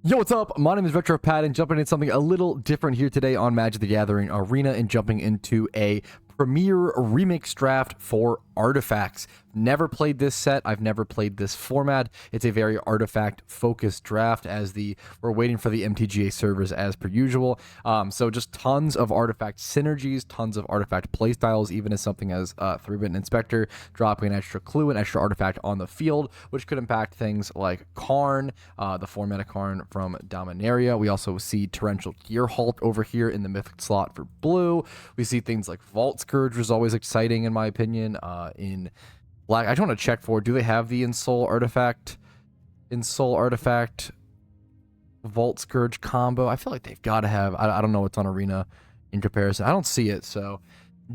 Yo, what's up? My name is Retro Pat, and jumping into something a little different here today on Magic the Gathering Arena and jumping into a Premier Remix draft for Artifacts. Never played this set. I've never played this format. It's a very artifact-focused draft as we're waiting for the MTGA servers as per usual. So just tons of artifact synergies, tons of artifact playstyles, even as something as 3-bit Inspector, dropping an extra clue, an extra artifact on the field, which could impact things like Karn, the 4-mana Karn from Dominaria. We also see Torrential Gearhulk over here in the Mythic slot for blue. We see things like Vault Scourge, which is always exciting in my opinion. In black, I just want to check for, do they have the Ensoul artifact Vault Scourge combo? I feel like they've got to have. I don't know what's on Arena in comparison. I don't see it, so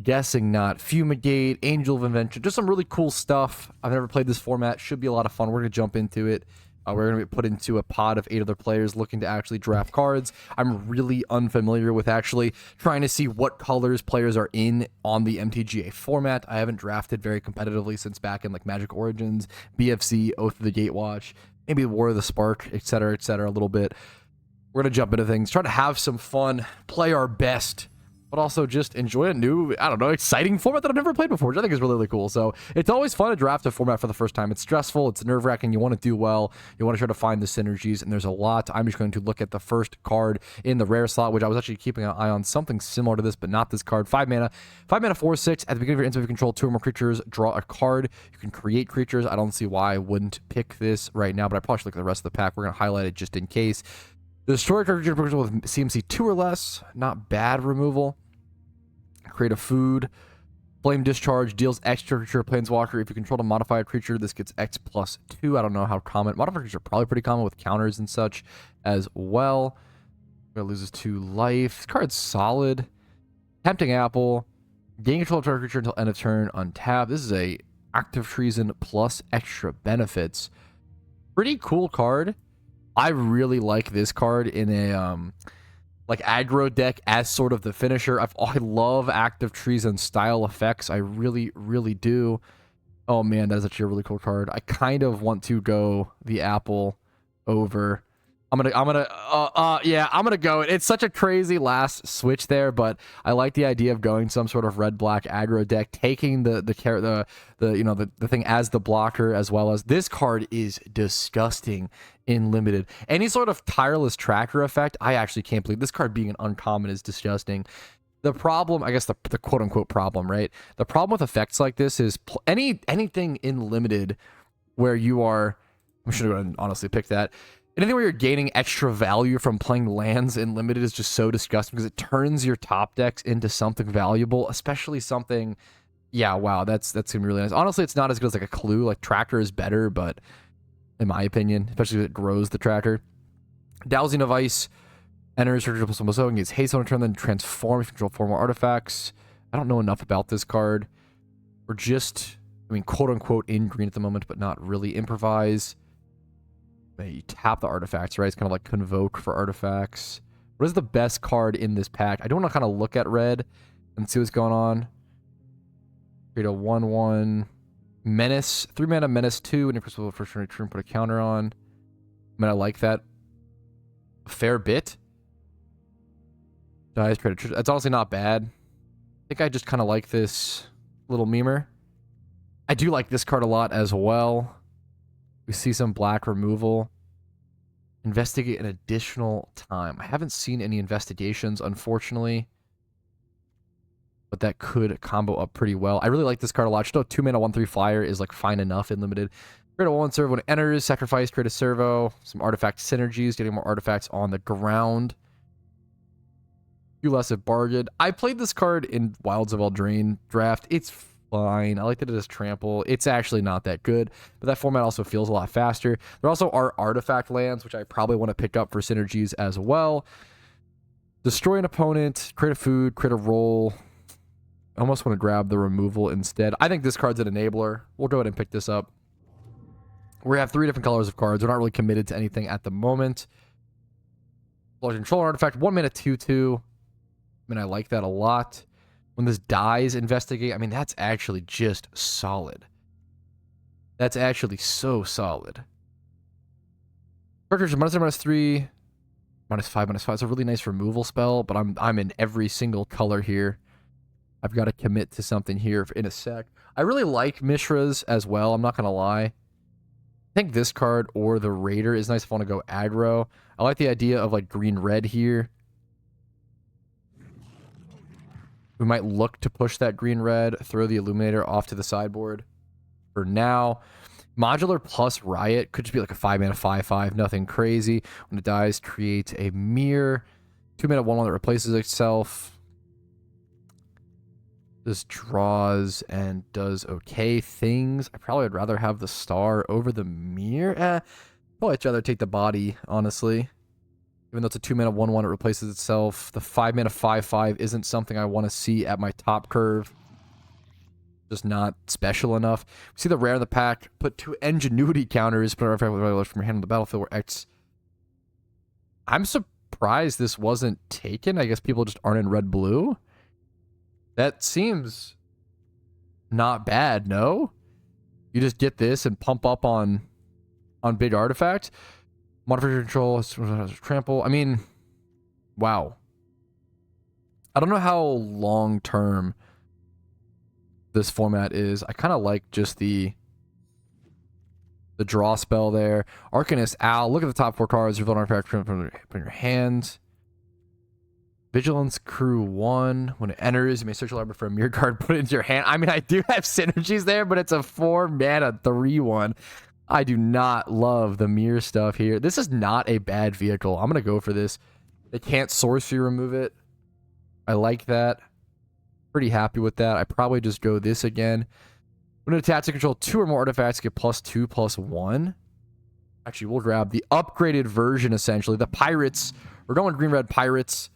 guessing not. Fumigate, Angel of Invention, just some really cool stuff. I've never played this format. Should be a lot of fun. We're going to jump into it. We're going to be put into a pod of 8 other players looking to actually draft cards. I'm really unfamiliar with actually trying to see what colors players are in on the MTGA format. I haven't drafted very competitively since back in like Magic Origins, BFC, Oath of the Gatewatch, maybe War of the Spark, etc., a little bit. We're going to jump into things, try to have some fun, play our best, but also just enjoy a new, I don't know, exciting format that I've never played before, which I think is really, really cool. So it's always fun to draft a format for the first time. It's stressful, it's nerve-wracking, you want to do well, you want to try to find the synergies, and there's a lot. I'm just going to look at the first card in the rare slot, which I was actually keeping an eye on, something similar to this, but not this card. 5 mana, 4/6. At the beginning of your end, if you control 2 or more creatures, draw a card. You can create creatures. I don't see why I wouldn't pick this right now, but I probably should look at the rest of the pack. We're going to highlight it just in case. Destroy a creature with CMC 2 or less, not bad removal. Create a food. Flame Discharge deals extra creature Planeswalker. If you control a modified creature, this gets X+2. I don't know how common. Modified creatures are probably pretty common with counters and such as well. It loses 2 life. This card's solid. Tempting Apple. Gain control of target creature until end of turn. Untap. This is a Active Treason plus extra benefits. Pretty cool card. I really like this card in a like aggro deck as sort of the finisher. I love Active Treason style effects. I really, really do. Oh man, that is actually a really cool card. I kind of want to go the Apple over. I'm gonna go. It's such a crazy last switch there, but I like the idea of going some sort of red-black aggro deck, taking the thing as the blocker, as well as this card is disgusting in limited. Any sort of tireless tracker effect, I actually can't believe this card being an uncommon is disgusting. The problem, I guess the quote-unquote problem, right? The problem with effects like this is anything in limited where you are, I should have honestly picked that. Anything where you're gaining extra value from playing lands in limited is just so disgusting because it turns your top decks into something valuable, especially something. Yeah, wow, that's gonna be really nice. Honestly, it's not as good as like a clue. Like tracker is better, but in my opinion, especially if it grows the tracker. Dowsing of Ice enters and gets haste on a turn, then transform if you control 4 more artifacts. I don't know enough about this card. We're just, quote unquote, in green at the moment, but not really. Improvise. You tap the artifacts, right? It's kind of like Convoke for artifacts. What is the best card in this pack? I do want to kind of look at red and see what's going on. Create a 1/1 Menace. 3 mana Menace 2. And your crystal first turn, put a counter on. I like that a fair bit. Dies, create a. That's honestly not bad. I think I just kind of like this little memer. I do like this card a lot as well. We see some black removal. Investigate an additional time. I haven't seen any investigations, unfortunately. But that could combo up pretty well. I really like this card a lot. Just know 2 mana 1/3 flyer is like fine enough in limited. Create a 1 servo when it enters. Sacrifice, create a servo. Some artifact synergies. Getting more artifacts on the ground. Few less of Bargain. I played this card in Wilds of Eldraine draft. It's fine. I like that it has trample. It's actually not that good, but that format also feels a lot faster. There also are artifact lands, which I probably want to pick up for synergies as well. Destroy an opponent, create a food, create a roll. I almost want to grab the removal instead. I think this card's an enabler. We'll go ahead and pick this up. We have 3 different colors of cards. We're not really committed to anything at the moment. Large control artifact, 1 mana 2/2. I like that a lot. When this dies, investigate. That's actually just solid. That's actually so solid. Characters -1/-3. -5, -5. It's a really nice removal spell, but I'm in every single color here. I've got to commit to something here in a sec. I really like Mishra's as well. I'm not going to lie. I think this card or the Raider is nice if I want to go aggro. I like the idea of like green-red here. We might look to push that green-red, throw the Illuminator off to the sideboard. For now, Modular plus Riot could just be like a 5-mana 5/5, nothing crazy. When it dies, create a mirror. 2-mana 1/1 that replaces itself. Just draws and does okay things. I probably would rather have the star over the mirror. Probably I'd rather take the body, honestly. Even though it's a 2-mana 1/1, it replaces itself. The 5-mana 5/5 isn't something I want to see at my top curve. Just not special enough. We see the rare in the pack. Put 2 ingenuity counters. Put from your hand on the battlefield where X. I'm surprised this wasn't taken. I guess people just aren't in red-blue. That seems not bad, no? You just get this and pump up on big artifact. Modifier control, trample. I mean, wow. I don't know how long-term this format is. I kind of like just the draw spell there. Arcanist Owl. Look at the top 4 cards. Reveal an artifact from your hand. Vigilance Crew 1. When it enters, you may search your library for a mirror card, put it into your hand. I mean, I do have synergies there, but it's a 4-mana 3/1. I do not love the mirror stuff here. This is not a bad vehicle. I'm going to go for this. They can't sorcery remove it. I like that. Pretty happy with that. I probably just go this again. When it attacks to control 2 or more artifacts, get +2/+1. Actually, we'll grab the upgraded version, essentially. The Pirates. We're going green-red Pirates.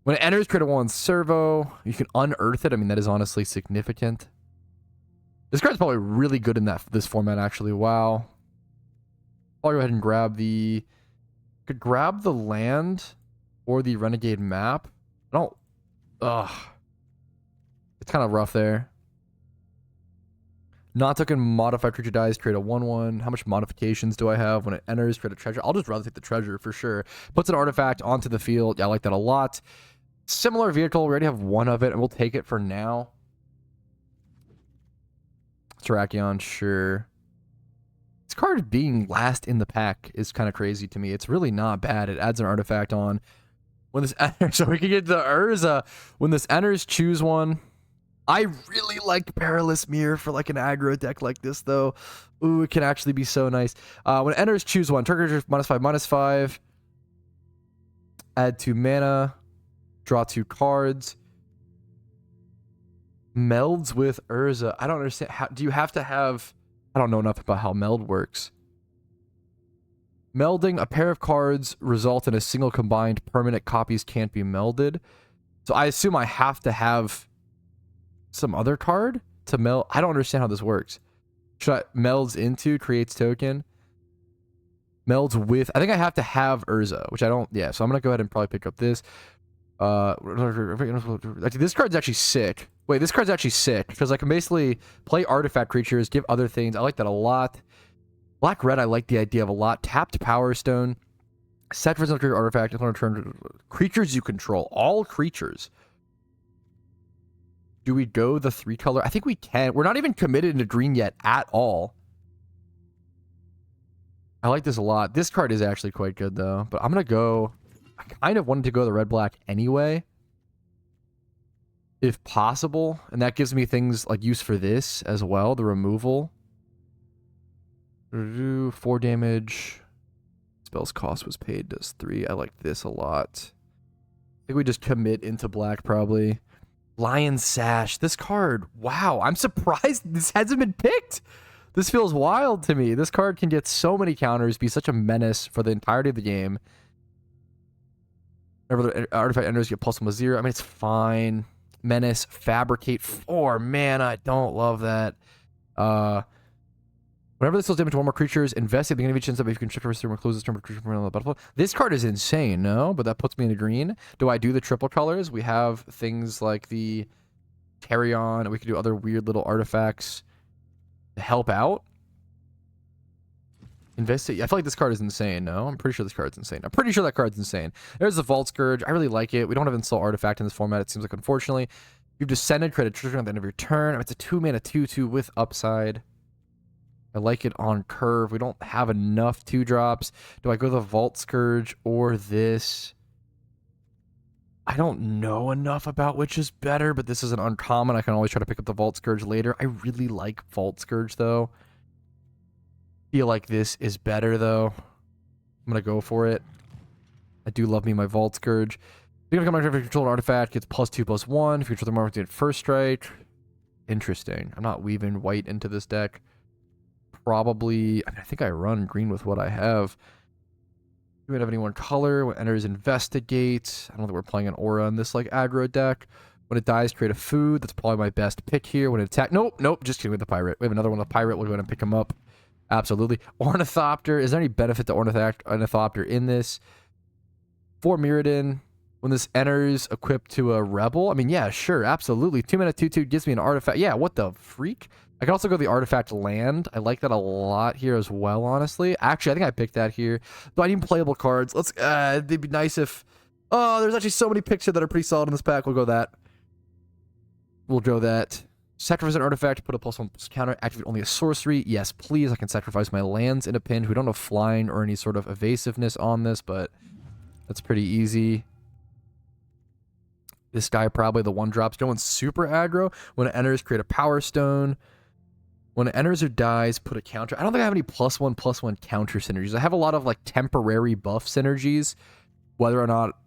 When it enters, create a 1 servo. You can unearth it. I mean, that is honestly significant. This card's probably really good in this format, actually. Wow. I'll go ahead and grab the... Could grab the land or the Renegade map. I don't... Ugh. It's kind of rough there. Not token modified creature dies, create a 1/1. How much modifications do I have? When it enters, create a treasure. I'll just rather take the treasure for sure. Puts an artifact onto the field. Yeah, I like that a lot. Similar vehicle. We already have one of it, and we'll take it for now. Terrakion, sure. This card being last in the pack is kind of crazy to me. It's really not bad. It adds an artifact on. When this enters, so we can get the Urza. When this enters, choose one. I really like Perilous Mirror for like an aggro deck like this, though. Ooh, it can actually be so nice. When it enters, choose one. Target -5/-5. Add 2 mana. Draw 2 cards. Melds with Urza. I don't understand. How do you have to have... I don't know enough about how meld works. Melding a pair of cards result in a single combined permanent. Copies can't be melded. So I assume I have to have some other card to meld. I don't understand how this works. Melds into, creates token. Melds with... I think I have to have Urza, which I don't... Yeah, so I'm going to go ahead and probably pick up this. Actually, this card's actually sick. Wait, this card's actually sick because I can basically play artifact creatures, give other things. I like that a lot. Black-red, I like the idea of a lot. Tapped Power Stone. Set for another artifact. Return creatures you control. All creatures. Do we go the 3-color? I think we can. We're not even committed into green yet at all. I like this a lot. This card is actually quite good, though. But I'm going to go... I kind of wanted to go the red-black anyway, if possible. And that gives me things like use for this as well, the removal. 4 damage. Spell's cost was paid, does 3. I like this a lot. I think we just commit into black, probably. Lion Sash. This card, wow. I'm surprised this hasn't been picked. This feels wild to me. This card can get so many counters, be such a menace for the entirety of the game. Whenever the artifact enters, you get +1/+0. I mean, it's fine. Menace, Fabricate, 4 mana. I don't love that. Whenever this deals damage to 1 more creatures, invest at the beginning of each instance. If you can shift first turn, close this turn, creature from the battlefield. This card is insane, no? But that puts me in the green. Do I do the triple colors? We have things like the Carrion. We can do other weird little artifacts to help out. Investigate. I feel like this card is insane. No, I'm pretty sure this card's insane. I'm pretty sure that card's insane. There's the Vault Scourge. I really like it. We don't have Insult Artifact in this format, it seems like, unfortunately. You've descended, create a treasure at the end of your turn. It's a 2-mana 2/2 with upside. I like it on curve. We don't have enough 2-drops. Do I go the Vault Scourge or this? I don't know enough about which is better, but this is an uncommon. I can always try to pick up the Vault Scourge later. I really like Vault Scourge, though. Feel like this is better, though. I'm going to go for it. I do love me my Vault Scourge. If you control an artifact, gets +2/+1. If you control the market, get first strike. Interesting. I'm not weaving white into this deck. Probably, I think I run green with what I have. We don't have any one color. When it enters, investigate. I don't think we're playing an aura in this like aggro deck. When it dies, create a food. That's probably my best pick here. When it attack, nope, just kidding with the pirate. We have another one with the pirate. We'll go ahead and pick him up. Absolutely. Ornithopter. Is there any benefit to Ornithopter in this? For Mirrodin, when this enters, equipped to a rebel. I mean, yeah, sure, absolutely. 2-mana 2/2 gives me an artifact. Yeah, what the freak? I can also go the artifact land. I like that a lot here as well, honestly. Actually, I think I picked that here. But I need playable cards. Let's, it'd be nice if... Oh, there's actually so many picks here that are pretty solid in this pack. We'll go that. We'll go that. Sacrifice an artifact, put a +1 counter, activate only a sorcery. Yes, please. I can sacrifice my lands in a pinch. We don't have flying or any sort of evasiveness on this, but that's pretty easy. This guy probably the 1-drops going super aggro. When it enters, create a power stone. When it enters or dies, put a counter. I don't think I have any +1/+1 counter synergies. I have a lot of like temporary buff synergies,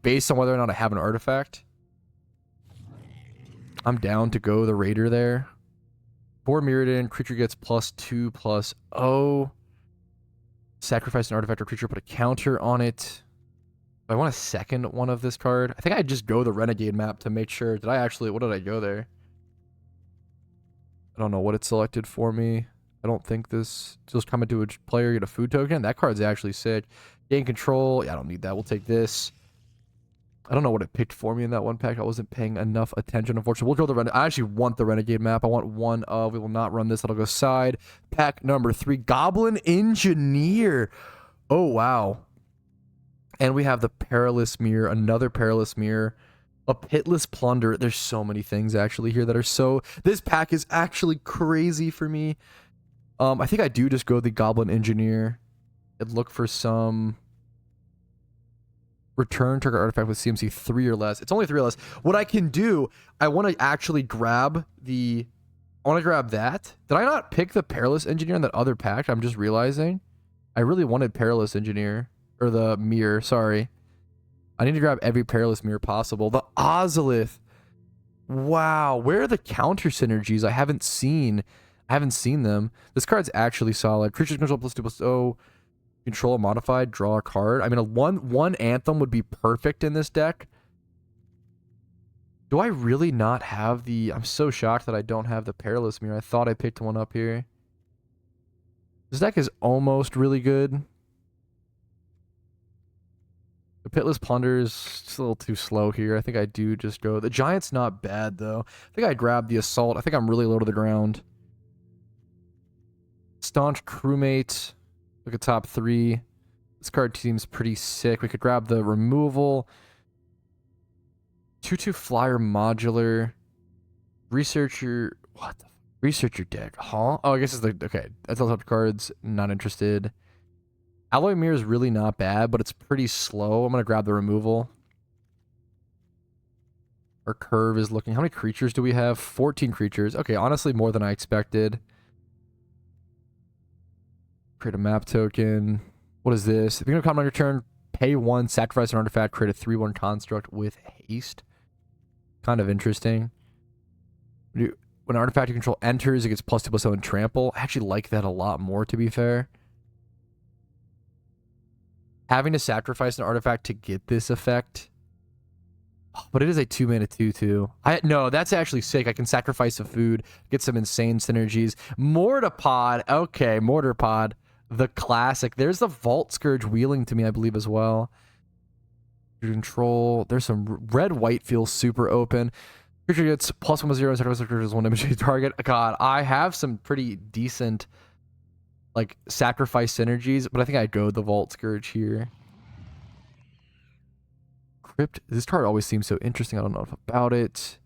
based on whether or not I have an artifact. I'm down to go the Raider there. For Mirrodin, creature gets +2/+0. Sacrifice an artifact or creature, put a counter on it. I want a second one of this card. I think I just go the Renegade map to make sure. What did I go there? I don't know what it selected for me. I don't think this. Just come into a player, get a food token. That card's actually sick. Gain control. Yeah, I don't need that. We'll take this. I don't know what it picked for me in that one pack. I wasn't paying enough attention, unfortunately. We'll go the Renegade. I actually want the Renegade map. I want one of. We will not run this. That'll go side. Pack number 3. Goblin Engineer. Oh, wow. And we have the Perilous Mirror. Another Perilous Mirror. A Pitless Plunder. There's so many things actually here that are so... This pack is actually crazy for me. I think I do just go the Goblin Engineer and look for some... Return trigger artifact with CMC 3 or less. It's only 3 or less. What I can do, I want to actually grab the... I want to grab that. Did I not pick the Perilous Engineer in that other pack? I'm just realizing. I really wanted Perilous Engineer. Or the Mirror, sorry. I need to grab every Perilous Mirror possible. The Ozolith. Wow. Where are the counter synergies? I haven't seen them. This card's actually solid. Creatures control +2/+0. Control a modified. Draw a card. I mean, a one Anthem would be perfect in this deck. Do I really not have the... I'm so shocked that I don't have the Perilous Mirror. I thought I picked one up here. This deck is almost really good. The Pitless Plunder is just a little too slow here. I think I do just go... The Giant's not bad, though. I think I grabbed the Assault. I think I'm really low to the ground. Staunch Crewmate. Look at top 3. This card seems pretty sick. We could grab the Removal. 2/2 Flyer Modular. Researcher... What the... Researcher deck. Huh? Oh, I guess it's the... Okay. That's all top cards. Not interested. Alloy Mirror is really not bad, but it's pretty slow. I'm going to grab the Removal. Our curve is looking... How many creatures do we have? 14 creatures. Okay, honestly, more than I expected. Create a map token. What is this? If you're going to come on your turn, pay 1, sacrifice an artifact, create a 3/1 construct with haste. Kind of interesting. When an artifact you control enters, it gets +2/+7 trample. I actually like that a lot more, to be fair. Having to sacrifice an artifact to get this effect. But it is a 2-mana 2/2. No, that's actually sick. I can sacrifice a food, get some insane synergies. Mortarpod. Okay, Mortarpod. The classic. There's the Vault Scourge wheeling to me, I believe, as well. Control. There's some red-white feels super open. Creature gets +1/+0, sacrifice a creature's 1 damage to target. God, I have some pretty decent... like sacrifice synergies, but I think I go the Vault Scourge here. Crypt. This card always seems so interesting. I don't know enough about it.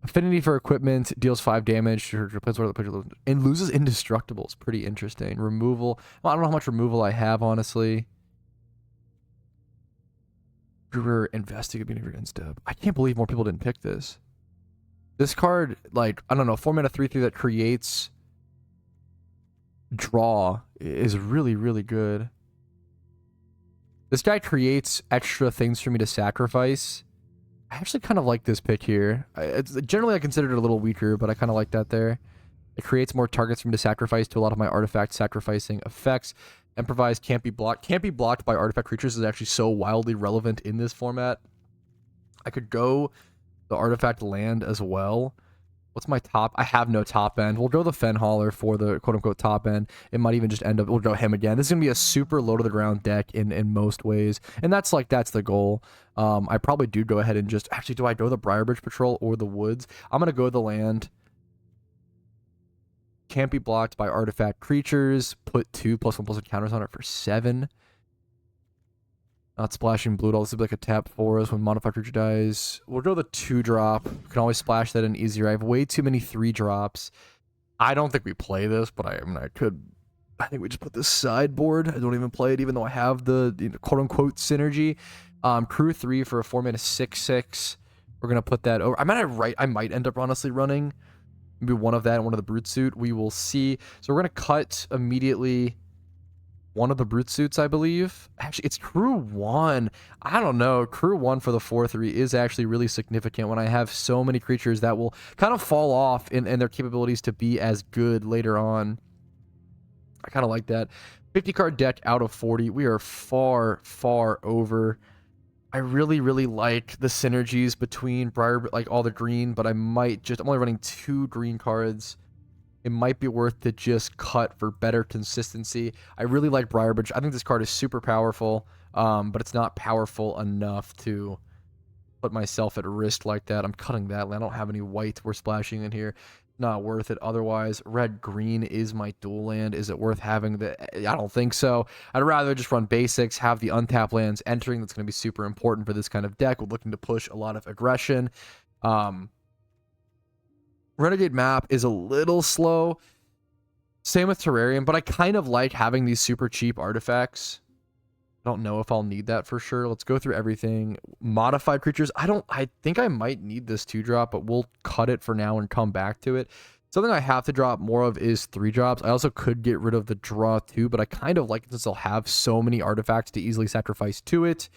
Affinity for equipment, deals 5 damage to replace whatever the player and loses indestructible. It's pretty interesting. Removal. Well, I don't know how much removal I have, honestly. Brewer investigate against I can't believe more people didn't pick this. This card, like, I don't know, 4 mana 3/3 that creates draw is really, really good. This guy creates extra things for me to sacrifice. I actually kind of like this pick here. Generally, I considered it a little weaker, but I kind of like that there. It creates more targets for me to sacrifice to a lot of my artifact sacrificing effects. And provides can't be blocked. Can't be blocked by artifact creatures is actually so wildly relevant in this format. I could go the artifact land as well. What's my top? I have no top end. We'll go the Fen Hauler for the quote-unquote top end. It might even just end up, we'll go him again. This is going to be a super low-to-the-ground deck in most ways. And that's the goal. I probably do go ahead and just, actually, do I go the Briarbridge Patrol or the Woods? I'm going to go the land. Can't be blocked by artifact creatures. Put 2+1/+1 counters on it for 7. Not splashing blue at all. This would be like a tap for us when modified creature dies. We'll go the 2-drop. Can always splash that in easier. I have way too many 3-drops. I don't think we play this, but I mean, I could. I think we just put this sideboard. I don't even play it, even though I have the quote-unquote synergy. Crew 3 for a 4-mana 6/6. We're gonna put that over. I might end up honestly running maybe one of that and one of the Brute Suit. We will see. So we're going to cut immediately one of the Brute Suits, I believe. Actually, it's Crew 1. I don't know. Crew 1 for the 4/3 is actually really significant when I have so many creatures that will kind of fall off in their capabilities to be as good later on. I kind of like that. 50-card deck out of 40. We are far, far over. I really, really like the synergies between like all the green, but I'm only running 2 green cards. It might be worth to just cut for better consistency. I really like Briarbridge. I think this card is super powerful, but it's not powerful enough to put myself at risk like that. I'm cutting that. I don't have any white we're splashing in here. Not worth it otherwise. Red-green is my dual land. Is it worth having the... I don't think so. I'd rather just run basics, have the untapped lands entering. That's going to be super important for this kind of deck. We're looking to push a lot of aggression. Renegade map is a little slow. Same with Terrarium, but I kind of like having these super cheap artifacts. I don't know if I'll need that for sure. Let's go through everything. Modified creatures. I think I might need this 2-drop, but we'll cut it for now and come back to it. Something I have to drop more of is 3-drops. I also could get rid of the draw too, but I kind of like it since I'll have so many artifacts to easily sacrifice to it.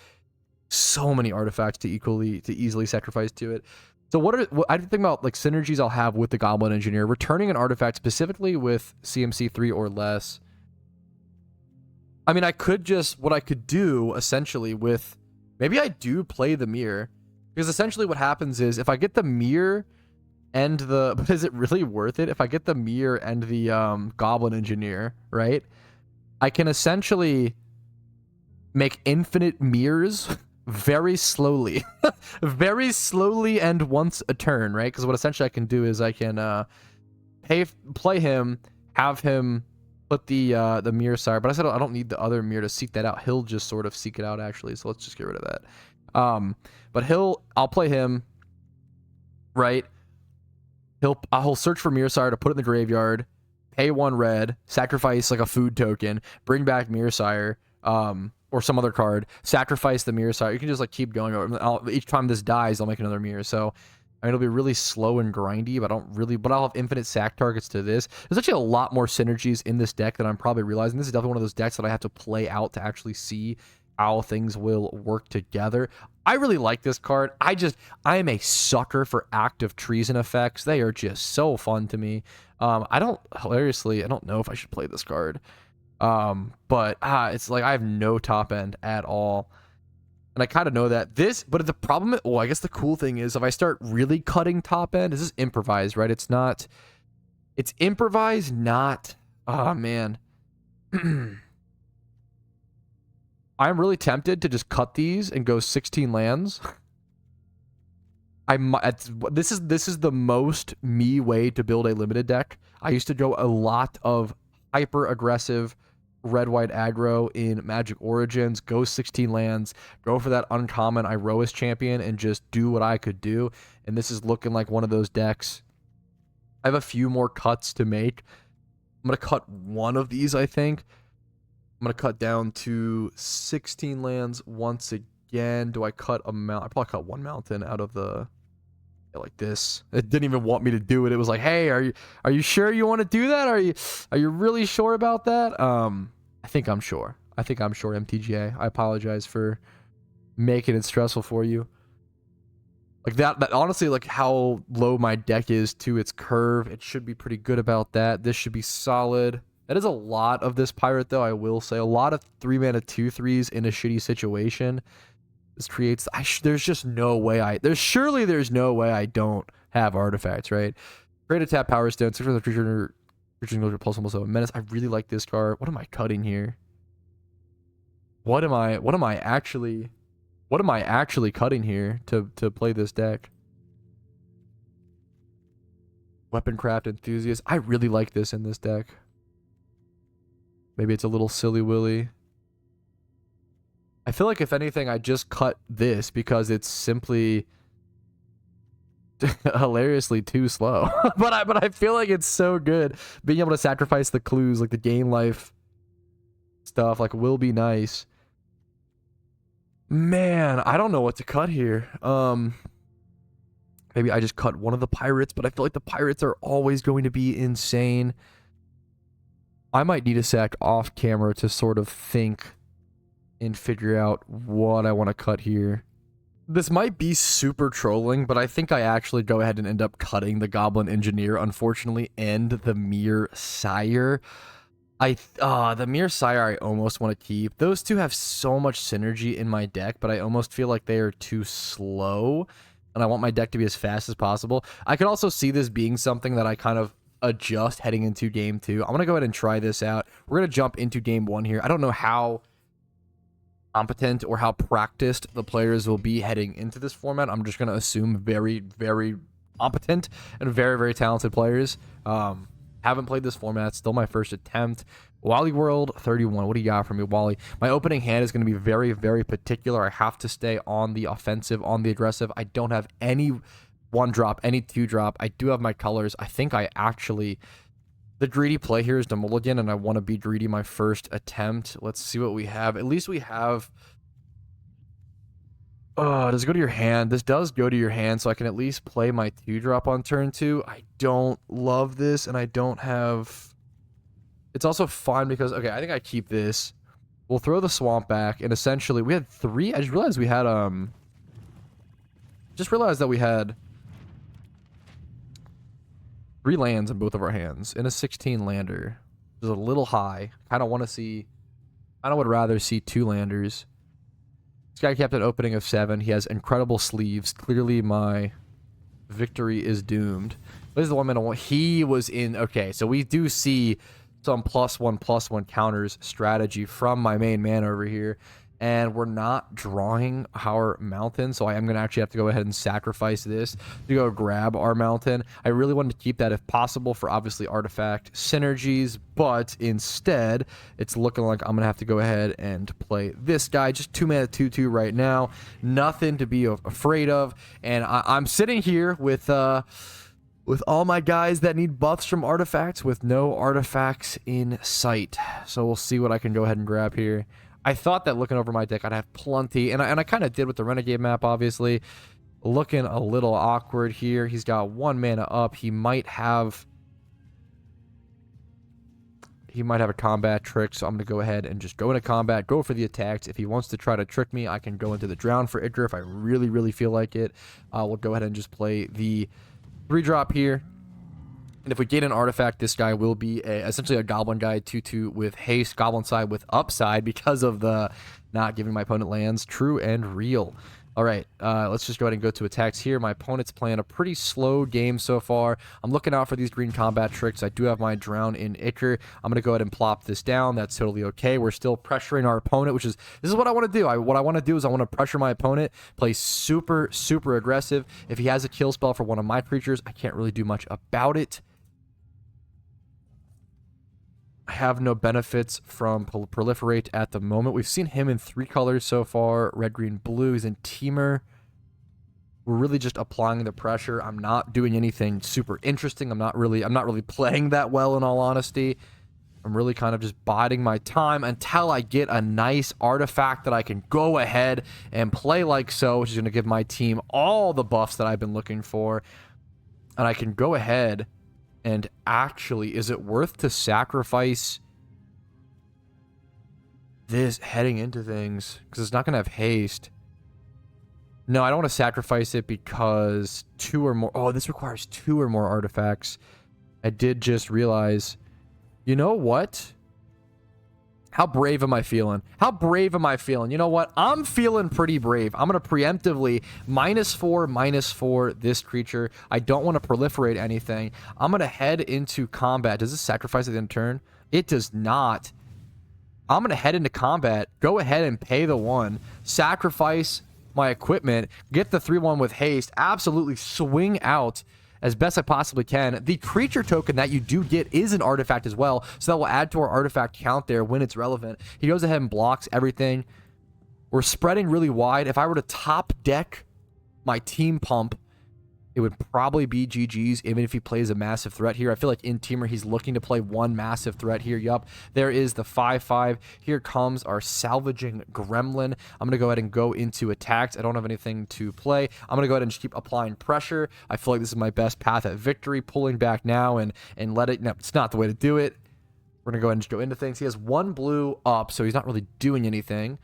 So many artifacts to easily sacrifice to it. So I think about like synergies I'll have with the Goblin Engineer. Returning an artifact specifically with CMC 3 or less. I mean, what I could do essentially with, maybe I do play the mirror, because essentially what happens is if I get the mirror and but is it really worth it? If I get the mirror and the Goblin Engineer, right? I can essentially make infinite mirrors very slowly, very slowly and once a turn, right? Because what essentially I can do is I can play him, have him put the mirror sire, but I said I don't need the other mirror to seek that out. He'll just sort of seek it out actually, so let's just get rid of that. But I'll play him, right? He'll search for mirror sire to put it in the graveyard, pay 1 red, sacrifice like a food token, bring back mirror sire, or some other card, sacrifice the mirror sire. You can just like keep going over. Each time this dies, I'll make another mirror. So I mean, it'll be really slow and grindy, but I'll have infinite sack targets to this. There's actually a lot more synergies in this deck that I'm probably realizing. This is definitely one of those decks that I have to play out to actually see how things will work together. I really like this card. I am a sucker for active treason effects. They are just so fun to me. Hilariously, I don't know if I should play this card. But it's like I have no top end at all. And I kind of know that but the problem, I guess the cool thing is if I start really cutting top end, this is improvised, right? It's improvised, not, oh man. I'm really tempted to just cut these and go 16 lands. This is the most me way to build a limited deck. I used to go a lot of hyper aggressive red-white aggro in Magic Origins, go 16 lands, go for that uncommon Iroas champion, and just do what I could do. And this is looking like one of those decks. I have a few more cuts to make. I'm going to cut one of these, I think. I'm going to cut down to 16 lands once again. Do I cut a mountain? I probably cut one mountain out of the... like this. It didn't even want me to do it. It was like, hey, are you sure you want to do that? Are you really sure about that? I think I'm sure. MTGA. I apologize for making it stressful for you. Like that honestly, like how low my deck is to its curve, it should be pretty good about that. This should be solid. That is a lot of this pirate, though, I will say. A lot of 3-mana 2/3s in a shitty situation. This creates... there's just no way there's no way I don't have artifacts, right? Create a tap power stone, 6 for the creature plus almost a menace. I really like this card. What am I cutting here? What am I actually cutting here to play this deck? Weaponcraft Enthusiast. I really like this in this deck. Maybe it's a little silly willy. I feel like if anything, I just cut this because it's simply hilariously too slow. but I feel like it's so good. Being able to sacrifice the clues, like the game life stuff, like will be nice. Man, I don't know what to cut here. Maybe I just cut one of the pirates, but I feel like the pirates are always going to be insane. I might need a sack off camera to sort of think and figure out what I want to cut here. This might be super trolling, but I think I actually go ahead and end up cutting the Goblin Engineer, unfortunately, and the Mere Sire. The Mere Sire I almost want to keep. Those two have so much synergy in my deck, but I almost feel like they are too slow, and I want my deck to be as fast as possible. I could also see this being something that I kind of adjust heading into game 2. I'm going to go ahead and try this out. We're going to jump into game 1 here. I don't know how competent or how practiced the players will be heading into this format. I'm just going to assume very, very competent and very, very talented players. Haven't played this format. Still my first attempt. Wally World 31. What do you got for me, Wally? My opening hand is going to be very, very particular. I have to stay on the offensive, on the aggressive. I don't have any 1-drop, any 2-drop. I do have my colors. I think I actually... The greedy play here is to mulligan, and I want to be greedy my first attempt. Let's see what we have. At least we have... does it go to your hand? This does go to your hand, so I can at least play my 2-drop on turn 2. I don't love this, and I don't have... It's also fine because... Okay, I think I keep this. We'll throw the swamp back, and essentially... We had 3... I just realized we had... Just realized that we had 3 lands in both of our hands in a 16 lander. Which is a little high. Kind of want to see... I would rather see 2 landers. This guy kept an opening of 7. He has incredible sleeves. Clearly my victory is doomed. This is the 1-mana. He was in... Okay, so we do see some +1/+1 counters strategy from my main man over here. And we're not drawing our mountain, so I am going to actually have to go ahead and sacrifice this to go grab our mountain. I really wanted to keep that if possible for obviously artifact synergies, but instead, it's looking like I'm going to have to go ahead and play this guy. Just 2-mana 2/2 right now. Nothing to be afraid of. And I'm sitting here with all my guys that need buffs from artifacts with no artifacts in sight. So we'll see what I can go ahead and grab here. I thought that looking over my deck, I'd have plenty, and I kind of did with the Renegade map, obviously. Looking a little awkward here. He's got 1 mana up. He might have a combat trick, so I'm going to go ahead and just go into combat, go for the attacks. If he wants to try to trick me, I can go into the Drown for Idra if I really, really feel like it. We'll go ahead and just play the 3-drop here. And if we get an artifact, this guy will be essentially a goblin guy, 2/2 with haste, goblin side with upside because of the not giving my opponent lands. True and real. All right, let's just go ahead and go to attacks here. My opponent's playing a pretty slow game so far. I'm looking out for these green combat tricks. I do have my Drown in Ichor. I'm going to go ahead and plop this down. That's totally okay. We're still pressuring our opponent, which is... This is what I want to do. What I want to do is I want to pressure my opponent, play super, super aggressive. If he has a kill spell for one of my creatures, I can't really do much about it. I have no benefits from proliferate at the moment. We've seen him in 3 colors so far. Red, green, blue. He's in Teamer. We're really just applying the pressure. I'm not doing anything super interesting. I'm not really playing that well, in all honesty. I'm really kind of just biding my time until I get a nice artifact that I can go ahead and play like so, which is going to give my team all the buffs that I've been looking for. And I can go ahead and actually, is it worth to sacrifice this heading into things? Because it's not going to have haste. No, I don't want to sacrifice it because 2 or more... Oh, this requires 2 or more artifacts. I did just realize... You know what? How brave am I feeling? How brave am I feeling? You know what? I'm feeling pretty brave. I'm going to preemptively -4/-4 this creature. I don't want to proliferate anything. I'm going to head into combat. Does this sacrifice at the end of turn? It does not. I'm going to head into combat. Go ahead and pay the 1. Sacrifice my equipment. Get the 3/1 with haste. Absolutely swing out as best I possibly can. The creature token that you do get is an artifact as well, so that will add to our artifact count there when it's relevant. He goes ahead and blocks everything. We're spreading really wide. If I were to top deck my team pump, it would probably be GG's, even if he plays a massive threat here. I feel like in Teamer, he's looking to play 1 massive threat here. Yup, there is the 5/5. Here comes our salvaging gremlin. I'm going to go ahead and go into attacks. I don't have anything to play. I'm going to go ahead and just keep applying pressure. I feel like this is my best path at victory, pulling back now and let it... No, it's not the way to do it. We're going to go ahead and just go into things. He has 1 blue up, so he's not really doing anything.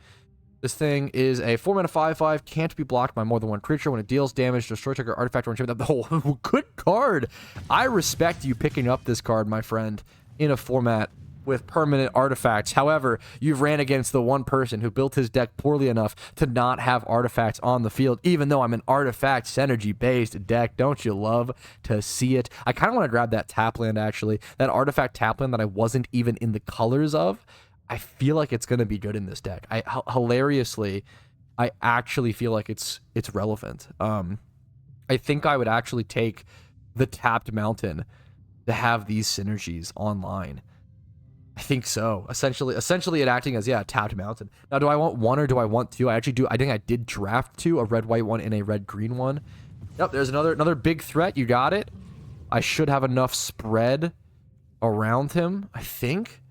This thing is a 4-mana 5/5, can't be blocked by more than 1 creature. When it deals damage, destroy trigger artifact or enchantment. Oh, good card. I respect you picking up this card, my friend, in a format with permanent artifacts. However, you've ran against the one person who built his deck poorly enough to not have artifacts on the field, even though I'm an artifact synergy-based deck. Don't you love to see it? I kind of want to grab that tap land, actually. That artifact tap land that I wasn't even in the colors of. I feel like it's going to be good in this deck. Hilariously, I actually feel like it's relevant. I think I would actually take the tapped mountain to have these synergies online. I think so. Essentially it acting as, yeah, a tapped mountain. Now, do I want 1 or do I want 2? I actually do. I think I did draft 2, a red-white one and a red-green one. Yep, there's another big threat. You got it. I should have enough spread around him, I think.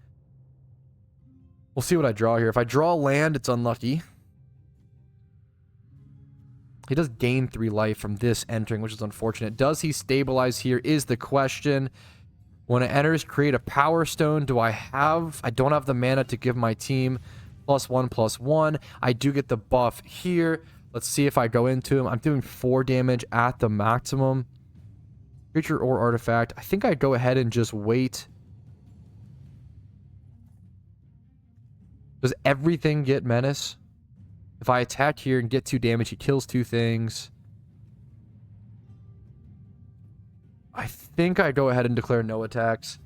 We'll see what I draw here. If I draw land, it's unlucky. He does gain 3 life from this entering, which is unfortunate. Does he stabilize here is the question. When it enters, create a power stone. Do I have... I don't have the mana to give my team +1/+1. I do get the buff here. Let's see if I go into him. I'm doing 4 damage at the maximum. Creature or artifact. I think I'd go ahead and just wait. Does everything get menace? If I attack here and get 2 damage, he kills 2 things. I think I go ahead and declare no attacks.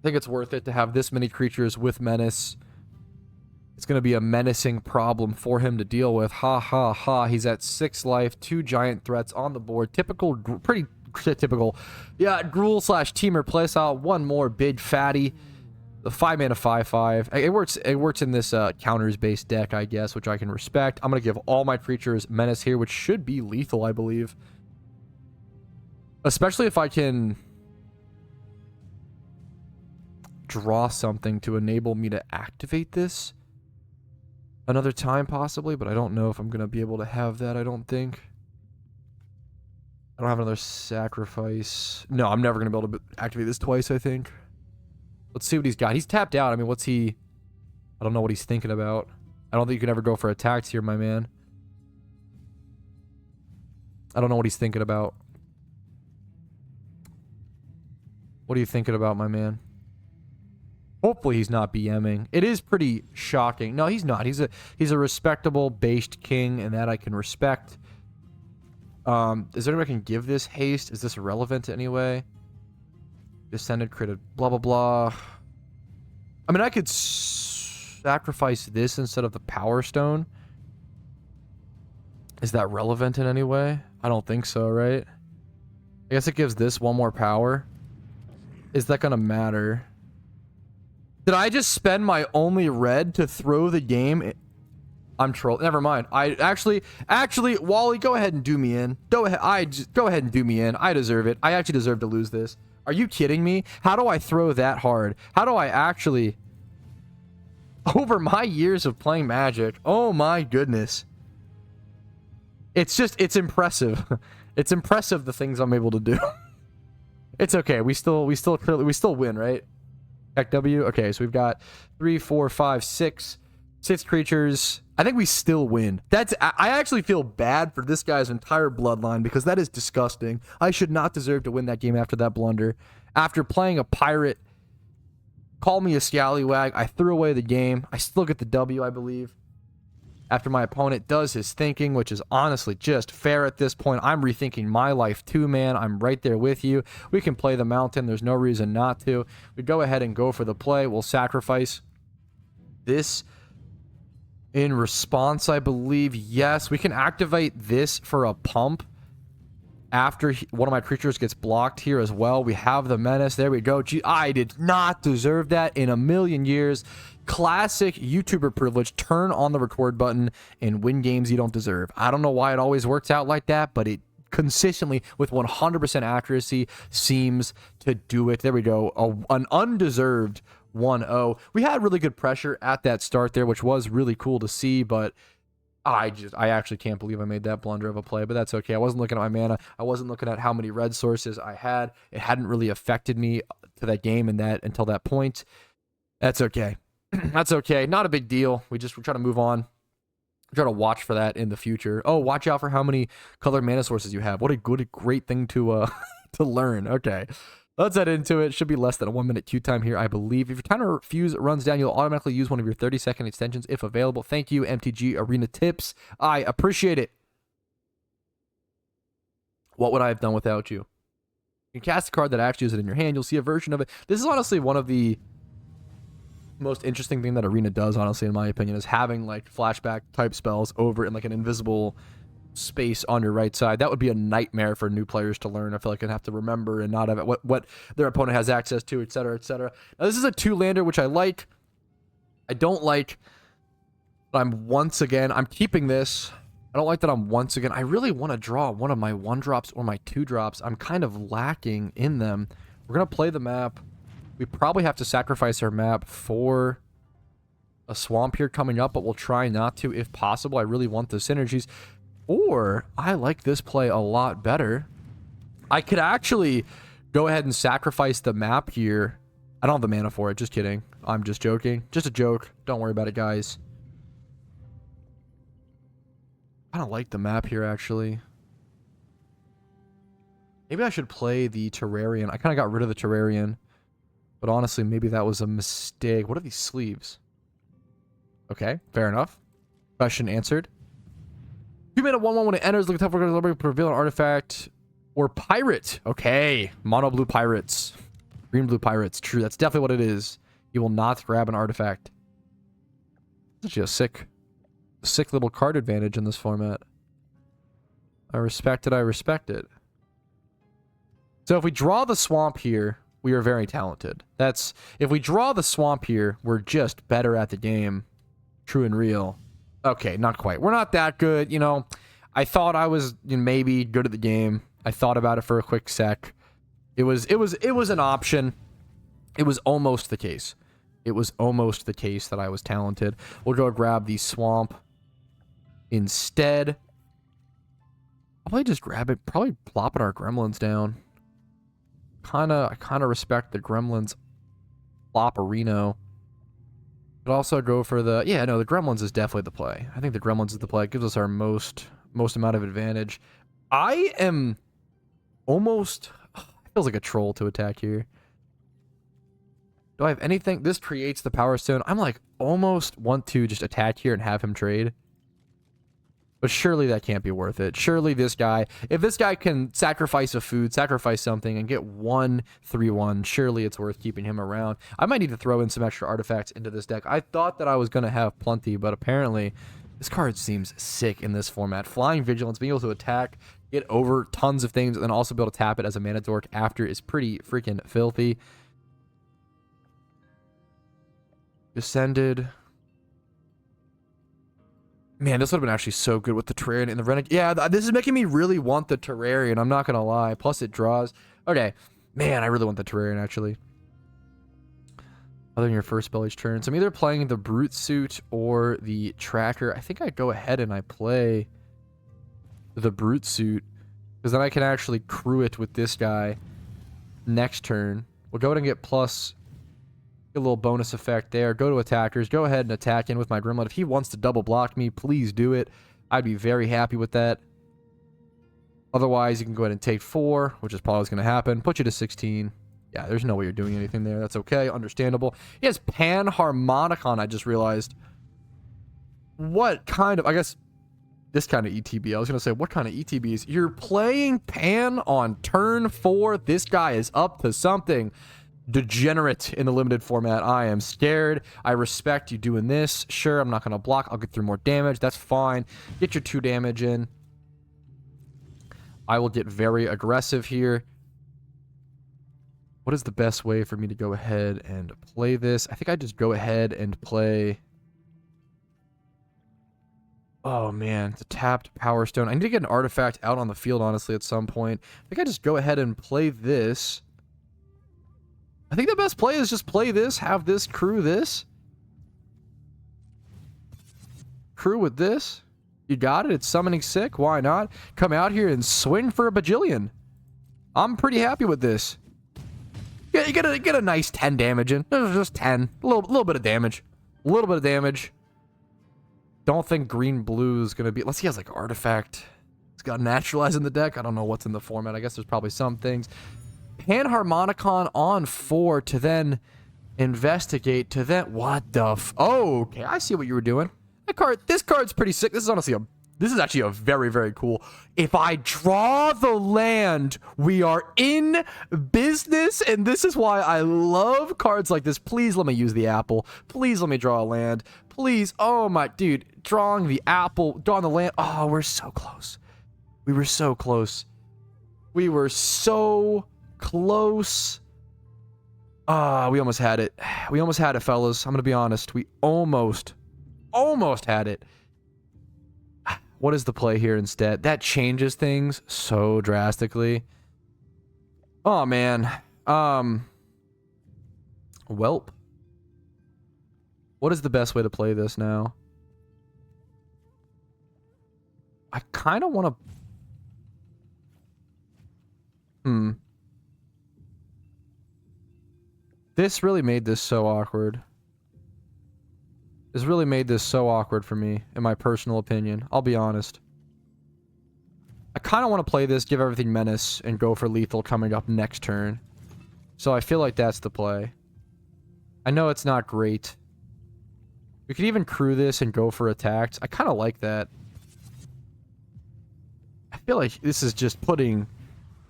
I think it's worth it to have this many creatures with menace. It's going to be a menacing problem for him to deal with. Ha ha ha. He's at 6 life, 2 giant threats on the board. Typical, pretty typical. Yeah, Gruul/Teamer playstyle. 1 more big fatty. The 5-mana 5/5. It works in this counters-based deck, I guess, which I can respect. I'm going to give all my creatures menace here, which should be lethal, I believe. Especially if I can draw something to enable me to activate this another time, possibly, but I don't know if I'm going to be able to have that, I don't think. I don't have another sacrifice. No, I'm never going to be able to activate this twice, I think. Let's see what he's got. He's tapped out. I mean, what's he... I don't know what he's thinking about. I don't think you can ever go for attacks here, my man. I don't know what he's thinking about. What are you thinking about, my man? Hopefully he's not BMing. It is pretty shocking. No, he's not. He's a respectable based king, and that I can respect. Is there anyone I can give this haste? Is this relevant in any way? Descended, created, blah, blah, blah. I mean, I could sacrifice this instead of the Power Stone. Is that relevant in any way? I don't think so, right? I guess it gives this 1 more power. is that gonna matter? Did I just spend my only red to throw the game? I'm trolling. Never mind. I actually, Wally, go ahead and do me in. Go ahead and do me in. I deserve it. I actually deserve to lose this. Are you kidding me? How do I throw that hard? How do I actually... Over my years of playing Magic, oh my goodness. It's impressive. It's impressive the things I'm able to do. It's okay. We still win, right? Check W. Okay, so we've got 3, 4, 5, 6 creatures. I think we still win. I actually feel bad for this guy's entire bloodline because that is disgusting. I should not deserve to win that game after that blunder. After playing a pirate, call me a scallywag. I threw away the game. I still get the W, I believe. After my opponent does his thinking, which is honestly just fair at this point. I'm rethinking my life too, man. I'm right there with you. We can play the mountain. There's no reason not to. We go ahead and go for the play. We'll sacrifice this in response, I believe. Yes, we can activate this for a pump after one of my creatures gets blocked here as well. We have the menace. There we go. Gee, I did not deserve that in a million years. Classic YouTuber privilege. Turn on the record button and win games you don't deserve. I don't know why it always works out like that, but it consistently, with 100% accuracy, seems to do it. There we go. An undeserved 1-0. We had really good pressure at that start there, which was really cool to see, but I actually can't believe I made that blunder of a play, but that's okay. I wasn't looking at my mana. I wasn't looking at how many red sources I had. It hadn't really affected me to that game until that point. That's okay. That's okay. Not a big deal. We're trying to move on. Try to watch for that in the future. Oh, watch out for how many colored mana sources you have. What a great thing to to learn. Okay. Let's head into it. Should be less than a 1 minute queue time here, I believe. If your timer fuse runs down, you'll automatically use one of your 30-second extensions if available. Thank you, MTG Arena Tips. I appreciate it. What would I have done without you? You can cast a card that actually is in your hand. You'll see a version of it. This is honestly one of the most interesting thing that Arena does, honestly, in my opinion, is having like flashback type spells over in like an invisible space on your right side. That would be a nightmare for new players to learn. I feel like I'd have to remember and not have it, what their opponent has access to, etc., etc. Now, this is a 2-lander, which I like. I don't like that I'm keeping this. I don't like that I really want to draw one of my 1-drops or my 2-drops. I'm kind of lacking in them. We're going to play the map. We probably have to sacrifice our map for a swamp here coming up, but we'll try not to if possible. I really want the synergies. Or, I like this play a lot better. I could actually go ahead and sacrifice the map here. I don't have the mana for it. Just kidding. I'm just joking. Just a joke. Don't worry about it, guys. I don't like the map here, actually. Maybe I should play the Terrarian. I kind of got rid of the Terrarian. But honestly, maybe that was a mistake. What are these sleeves? Okay, fair enough. Question answered. 2-mana 1/1 when it enters. Look at tough. We're going to reveal an artifact or pirate. Okay, mono blue pirates, green blue pirates. True, that's definitely what it is. You will not grab an artifact. It's actually a sick little card advantage in this format. I respect it. I respect it. So if we draw the swamp here, we are very talented. If we draw the swamp here, we're just better at the game. True and real. Okay, not quite. We're not that good, you know. I thought I was maybe good at the game. I thought about it for a quick sec. It was an option. It was almost the case. It was almost the case that I was talented. We'll go grab the swamp instead. I'll probably just grab it. Probably plopping our gremlins down. I kind of respect the gremlins. Plop a Reno. But also go for the... Yeah, no, the gremlins is definitely the play. I think the gremlins is the play. It gives us our most amount of advantage. I am almost... It feels like a troll to attack here. Do I have anything? This creates the Power Stone. I'm like almost want to just attack here and have him trade. But surely that can't be worth it. Surely this guy... If this guy can sacrifice a food, sacrifice something, and get 1/3/1, surely it's worth keeping him around. I might need to throw in some extra artifacts into this deck. I thought that I was going to have plenty, but apparently this card seems sick in this format. Flying Vigilance, being able to attack, get over tons of things, and then also be able to tap it as a mana dork after is pretty freaking filthy. Descended. Man, this would have been actually so good with the Terrarian and the Renegade. Yeah, this is making me really want the Terrarian. I'm not going to lie. Plus, it draws. Okay. Man, I really want the Terrarian, actually. Other than your first spell each turn. So I'm either playing the Brute Suit or the Tracker. I think I go ahead and I play the Brute Suit. Because then I can actually crew it with this guy next turn. We'll go ahead and get plus... Get a little bonus effect there. Go to attackers. Go ahead and attack in with my Grimlet. If he wants to double block me, please do it. I'd be very happy with that. Otherwise, you can go ahead and take 4, which is probably what's going to happen. Put you to 16. Yeah, there's no way you're doing anything there. That's okay. Understandable. He has Panharmonicon, I just realized. What kind of... I guess this kind of ETB. I was going to say, what kind of ETBs? You're playing Pan on turn 4. This guy is up to something. Degenerate in the limited format. I am scared. I respect you doing this. Sure, I'm not going to block. I'll get through more damage. That's fine. Get your 2 damage in. I will get very aggressive here. What is the best way for me to go ahead and play this? I think I just go ahead and play... Oh, man. It's a tapped Power Stone. I need to get an artifact out on the field, honestly, at some point. I think I just go ahead and play this. I think the best play is just play this, have this, crew this. Crew with this. You got it. It's summoning sick. Why not? Come out here and swing for a bajillion. I'm pretty happy with this. Yeah, you get a nice 10 damage in. Just 10. A little bit of damage. A little bit of damage. Don't think green-blue is going to be... Unless he has, like, artifact. He's got naturalize in the deck. I don't know what's in the format. I guess there's probably some things. Panharmonicon on 4 to then investigate to then... What the f... Oh, okay. I see what you were doing. This card's pretty sick. This is honestly this is actually a very, very cool... If I draw the land, we are in business, and this is why I love cards like this. Please let me use the apple. Please let me draw a land. Please. Oh, my... Dude, drawing the apple, drawing the land... Oh, we're so close. We were so close. We were so... close. We almost had it. We almost had it, fellas. I'm gonna be honest. We almost had it. What is the play here instead? That changes things so drastically. Oh, man. Welp. What is the best way to play this now? I kind of want to... This really made this so awkward. This really made this so awkward for me, in my personal opinion. I'll be honest. I kind of want to play this, give everything menace, and go for lethal coming up next turn. So I feel like that's the play. I know it's not great. We could even crew this and go for attacks. I kind of like that. I feel like this is just putting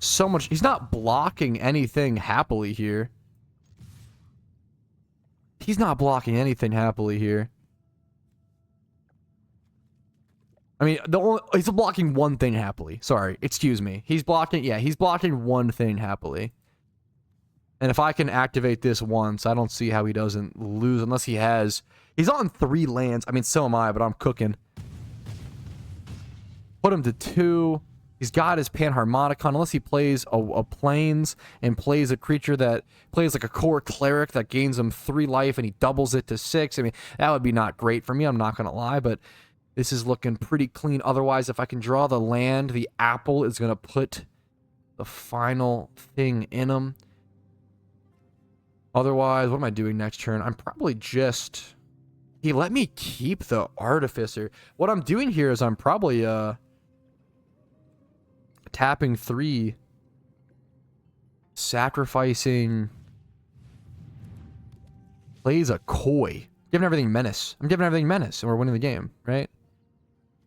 so much... He's not blocking anything happily here. He's not blocking anything happily here. I mean, he's blocking one thing happily. Sorry, excuse me. He's blocking, yeah, he's blocking one thing happily. And if I can activate this once, I don't see how he doesn't lose unless he has... He's on 3 lands. I mean, so am I, but I'm cooking. Put him to 2. He's got his Panharmonicon, unless he plays a Plains and plays a creature that plays like a core cleric that gains him 3 life and he doubles it to 6. I mean, that would be not great for me, I'm not going to lie, but this is looking pretty clean. Otherwise, if I can draw the land, the apple is going to put the final thing in him. Otherwise, what am I doing next turn? I'm probably just... He let me keep the Artificer. What I'm doing here is I'm probably... tapping 3, sacrificing, plays a Koi, giving everything menace. I'm giving everything menace, and we're winning the game, right?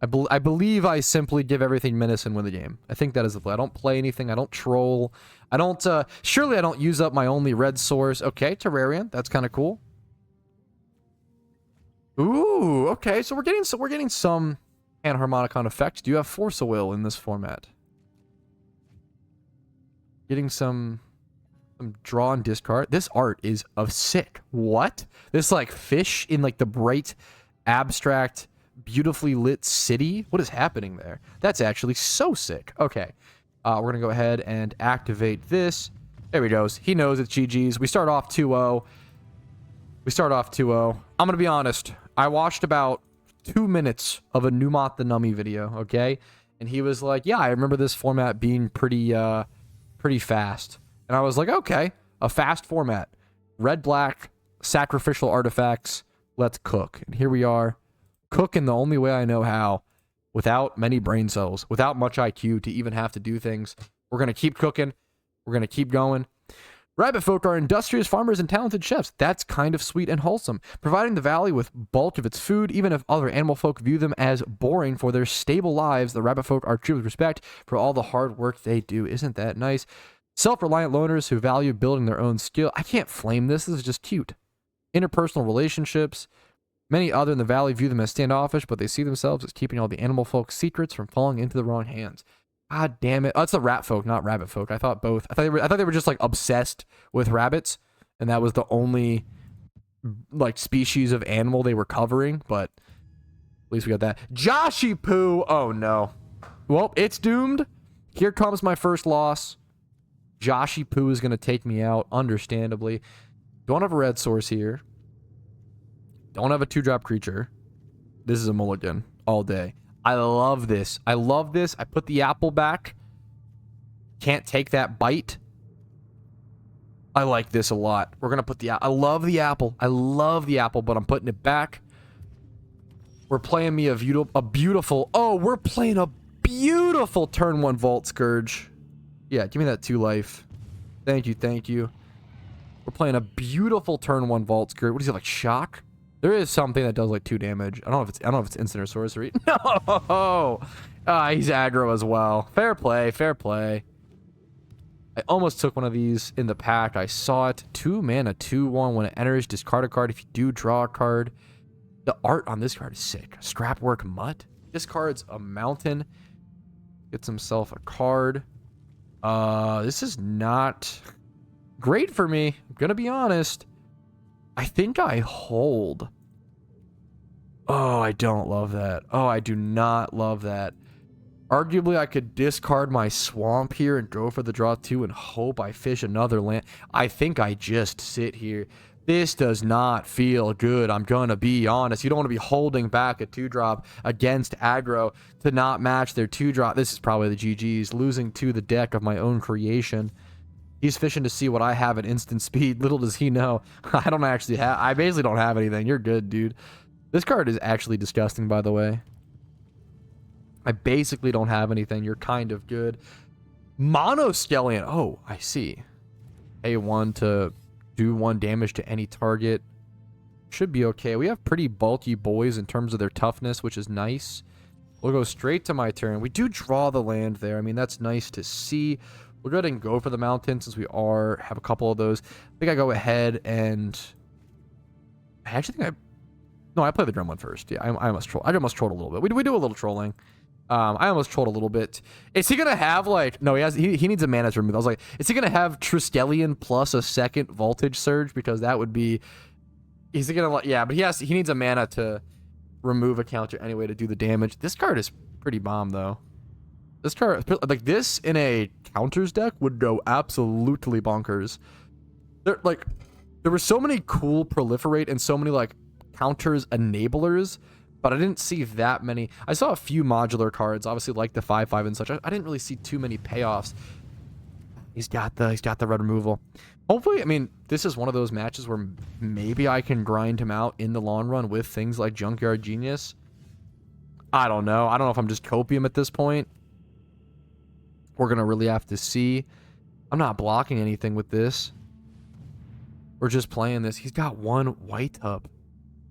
I believe I simply give everything menace and win the game. I think that is the play. I don't play anything. I don't troll. I don't, surely I don't use up my only red source. Okay, Terrarian, that's kind of cool. Ooh, okay, so we're getting some Panharmonicon effects. Do you have Force of Will in this format? Getting some Some draw and discard. This art is of sick. What? This like fish in like the bright, abstract, beautifully lit city. What is happening there? That's actually so sick. Okay. We're going to go ahead and activate this. There he goes. He knows it's GG's. We start off 2-0. I'm going to be honest. I watched about 2 minutes of a Numot the Nummy video, okay? And he was like, yeah, I remember this format being pretty fast. And I was like, okay, a fast format. Red, black, sacrificial artifacts. Let's cook. And here we are, cooking the only way I know how, without many brain cells, without much IQ to even have to do things. We're going to keep cooking. We're going to keep going. Rabbit folk are industrious farmers and talented chefs. That's kind of sweet and wholesome, providing the valley with bulk of its food, even if other animal folk view them as boring for their stable lives. The rabbit folk are treated with respect for all the hard work they do. Isn't that nice? Self-reliant loners who value building their own skill. I can't flame this. This is just cute. Interpersonal relationships. Many other in the valley view them as standoffish, but they see themselves as keeping all the animal folk's secrets from falling into the wrong hands. God damn it. Oh, it's the rat folk, not rabbit folk. I thought both. I thought they were just like obsessed with rabbits, and that was the only like species of animal they were covering, but at least we got that. Joshy Poo. Oh no. Well, it's doomed. Here comes my first loss. Joshy Poo is going to take me out, understandably. Don't have a red source here. Don't have a 2-drop creature. This is a mulligan all day. I love this. I love this. I put the apple back. Can't take that bite. I like this a lot. We're going to put the... I love the apple. I love the apple, but I'm putting it back. We're playing me a beautiful... Oh, we're playing a beautiful turn 1 Vault Scourge. Yeah, give me that 2 life. Thank you, thank you. We're playing a beautiful turn 1 Vault Scourge. What is it, like shock? There is something that does like 2 damage. I don't know if it's instant or sorcery. No! He's aggro as well. Fair play, fair play. I almost took one of these in the pack. I saw it. 2 mana, 2/1. When it enters, discard a card. If you do, draw a card. The art on this card is sick. Scrapwork Mutt. Discards a mountain. Gets himself a card. This is not great for me. I'm gonna be honest. I think I hold. Oh, I don't love that. Oh, I do not love that. Arguably, I could discard my swamp here and go for the draw 2 and hope I fish another land. I think I just sit here. This does not feel good. I'm going to be honest. You don't want to be holding back a 2-drop against aggro to not match their 2-drop. This is probably the GG's. Losing to the deck of my own creation. He's fishing to see what I have at instant speed. Little does he know. I don't actually have... I basically don't have anything. You're good, dude. This card is actually disgusting, by the way. I basically don't have anything. You're kind of good. Monoskellion. Oh, I see. A1 to do 1 damage to any target. Should be okay. We have pretty bulky boys in terms of their toughness, which is nice. We'll go straight to my turn. We do draw the land there. I mean, that's nice to see. We'll go ahead and go for the mountain since we have a couple of those. I think I go ahead and... I actually think No, I play the drum one first. Yeah, I almost troll. I almost trolled a little bit. We do a little trolling. I almost trolled a little bit. Is he gonna have like... No, he needs a mana to remove. I was like, is he gonna have Triskelion plus a 2nd Voltage Surge? Because that would be... He's gonna like... Yeah, but he needs a mana to remove a counter anyway to do the damage. This card is pretty bomb though. This card, like this in a counters deck would go absolutely bonkers. There were so many cool proliferate and so many like counters enablers, but I didn't see that many. I saw a few modular cards, obviously like the 5/5 and such. I didn't really see too many payoffs. He's got the red removal. Hopefully, I mean, this is one of those matches where maybe I can grind him out in the long run with things like Junkyard Genius. I don't know. I don't know if I'm just copium at this point. We're going to really have to see. I'm not blocking anything with this. We're just playing this. He's got 1 white hub.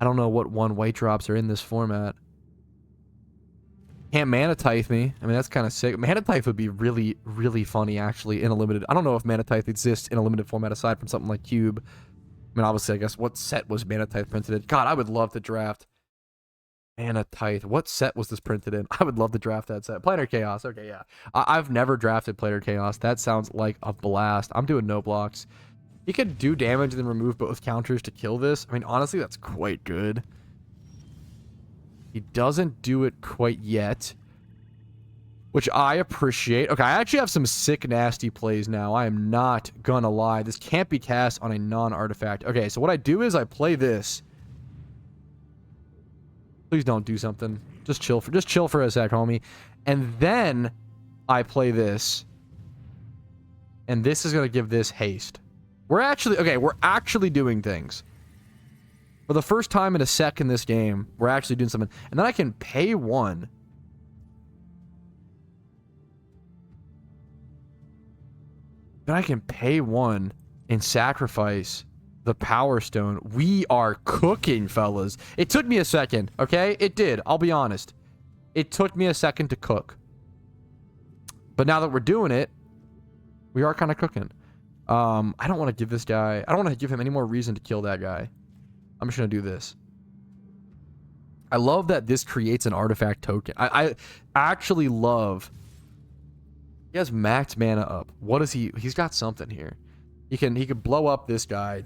I don't know what 1 white drops are in this format. Can't Mana Tithe me. I mean, that's kind of sick. Mana Tithe would be really, really funny, actually, in a limited... I don't know if Mana Tithe exists in a limited format aside from something like Cube. I mean, obviously, I guess, what set was Mana Tithe printed in? God, I would love to draft Mana Tithe. What set was this printed in? I would love to draft that set. Planar Chaos. Okay, yeah. I've never drafted Planar Chaos. That sounds like a blast. I'm doing no blocks. He could do damage and then remove both counters to kill this. I mean, honestly, that's quite good. He doesn't do it quite yet, which I appreciate. Okay, I actually have some sick, nasty plays now. I am not gonna lie. This can't be cast on a non-artifact. Okay, so what I do is I play this. Please don't do something. Just chill for a sec, homie. And then I play this. And this is going to give this haste. We're actually doing things. For the first time in a sec in this game, we're actually doing something. And then I can pay 1. Then I can pay 1 and sacrifice the Power Stone. We are cooking, fellas. It took me a second, okay? It did. I'll be honest. It took me a second to cook. But now that we're doing it, we are kind of cooking. I don't want to give this guy... I don't want to give him any more reason to kill that guy. I'm just going to do this. I love that this creates an artifact token. I actually love... He has max mana up. What is he... He's got something here. He could blow up this guy.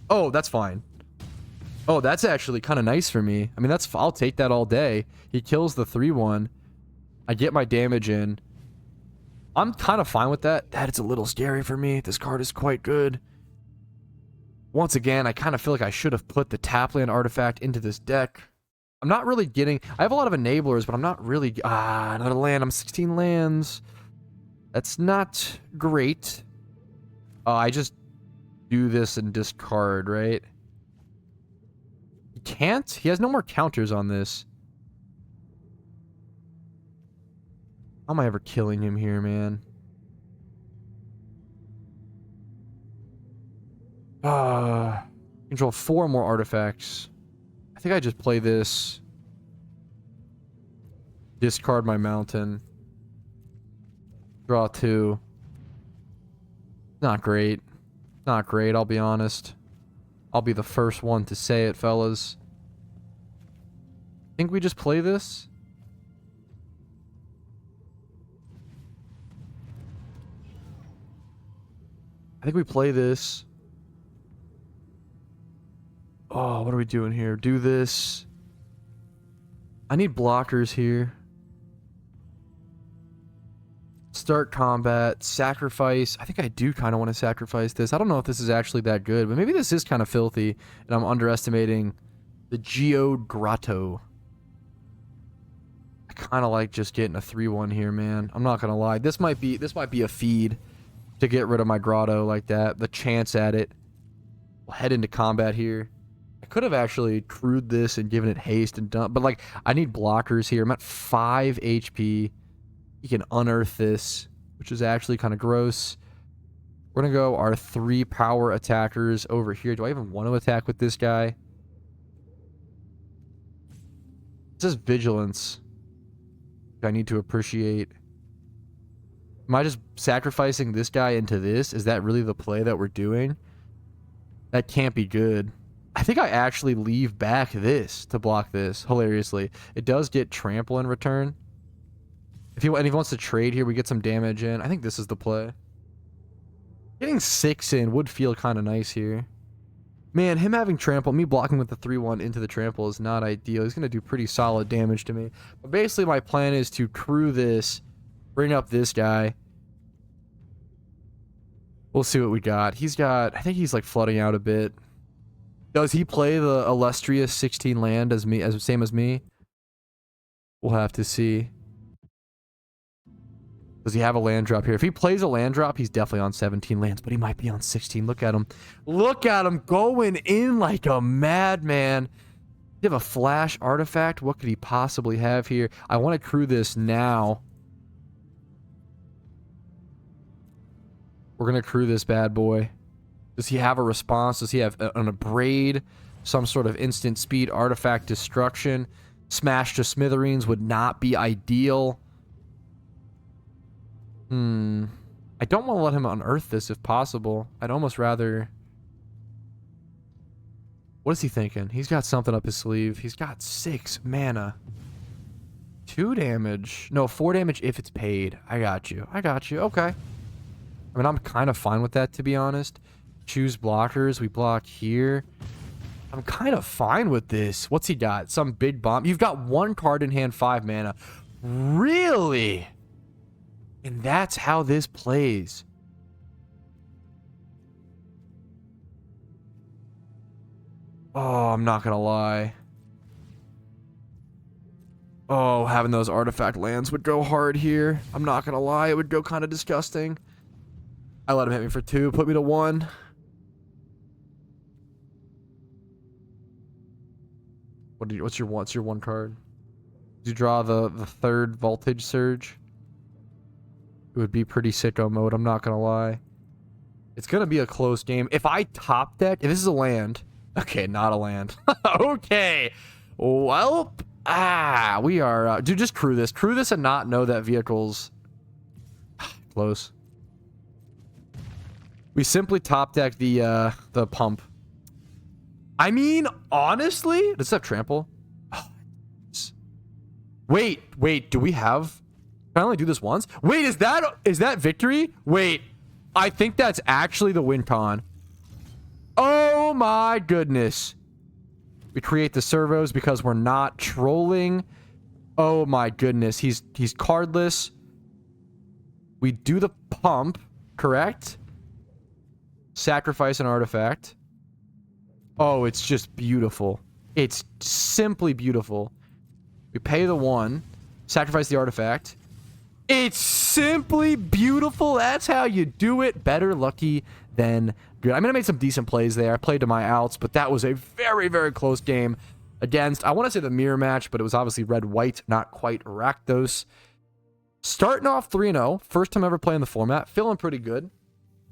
Oh, that's fine. Oh, that's actually kind of nice for me. I mean, I'll take that all day. He kills the 3/1. I get my damage in. I'm kind of fine with that. That is a little scary for me. This card is quite good. Once again, I kind of feel like I should have put the Tapland artifact into this deck. I'm not really getting... I have a lot of enablers, but I'm not really... another land. I'm 16 lands. That's not great. I just do this and discard, right? He can't? He has no more counters on this. How am I ever killing him here, man? Control 4 more artifacts. I think I just play this. Discard my mountain. Draw 2. Not great. Not great, I'll be honest. I'll be the first one to say it, fellas. Think we just play this? I think we play this. Oh, what are we doing here? Do this. I need blockers here. Start combat, sacrifice. I think I do kind of want to sacrifice this. I don't know if this is actually that good, but maybe this is kind of filthy, and I'm underestimating the Geode Grotto. I kind of like just getting a 3/1 here, man. I'm not gonna lie. This might be a feed to get rid of my Grotto like that. The chance at it. We'll head into combat here. I could have actually crewed this and given it haste and done, but like I need blockers here. I'm at 5 HP. He can unearth this, which is actually kind of gross. We're going to go our 3 power attackers over here. Do I even want to attack with this guy? It says vigilance. I need to appreciate. Am I just sacrificing this guy into this? Is that really the play that we're doing? That can't be good. I think I actually leave back this to block this, hilariously. It does get trample in return. If he wants to trade here, we get some damage in. I think this is the play. Getting 6 in would feel kind of nice here. Man, him having trample, me blocking with the 3/1 into the trample is not ideal. He's going to do pretty solid damage to me. But basically, my plan is to crew this, bring up this guy. We'll see what we got. He's got... I think he's like flooding out a bit. Does he play the illustrious 16 land as me, same as me? We'll have to see. Does he have a land drop here? If he plays a land drop, he's definitely on 17 lands, but he might be on 16. Look at him. Look at him going in like a madman. You have a flash artifact? What could he possibly have here? I want to crew this now. We're going to crew this bad boy. Does he have a response? Does he have an abrade? Some sort of instant speed artifact destruction? Smash to smithereens would not be ideal. I don't want to let him unearth this if possible. I'd almost rather... What is he thinking? He's got something up his sleeve. He's got 6 mana. 2 damage. No, 4 damage if it's paid. I got you. I got you. Okay. I mean, I'm kind of fine with that, to be honest. Choose blockers. We block here. I'm kind of fine with this. What's he got? Some big bomb. You've got 1 card in hand, 5 mana. Really? And that's how this plays. Oh, I'm not going to lie. Oh, having those artifact lands would go hard here. I'm not going to lie. It would go kind of disgusting. I let him hit me for 2. Put me to 1. What's your 1 card? Did you draw the 3rd Voltage Surge? It would be pretty sicko mode, I'm not gonna lie. It's gonna be a close game. If I top deck, if this is a land. Okay, not a land. Okay. Well, we are... dude, just crew this. Crew this and not know that vehicle's... close. We simply top deck the pump. I mean, honestly... does it have trample? Oh, wait, do we have... can I only do this once? Wait, is that victory? Wait, I think that's actually the win con. Oh my goodness. We create the servos because we're not trolling. Oh my goodness, he's cardless. We do the pump, correct? Sacrifice an artifact. Oh, it's just beautiful. It's simply beautiful. We pay the 1, sacrifice the artifact. It's simply beautiful. That's how you do it. Better lucky than good. I mean, I made some decent plays there. I played to my outs, but that was a very, very close game against, I want to say the mirror match, but it was obviously red-white, not quite Rakdos. Starting off 3-0. First time ever playing the format. Feeling pretty good.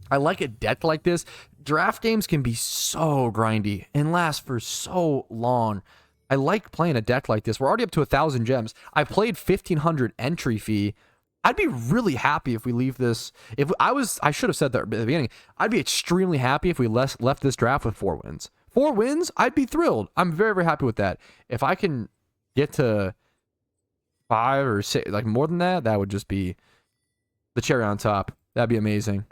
I like a deck like this. Draft games can be so grindy and last for so long. I like playing a deck like this. We're already up to 1,000 gems. I played 1,500 entry fee. I'd be really happy if we leave this. I should have said that at the beginning. I'd be extremely happy if we left this draft with 4 wins. 4 wins, I'd be thrilled. I'm very, very happy with that. If I can get to 5 or 6, like more than that, that would just be the cherry on top. That'd be amazing.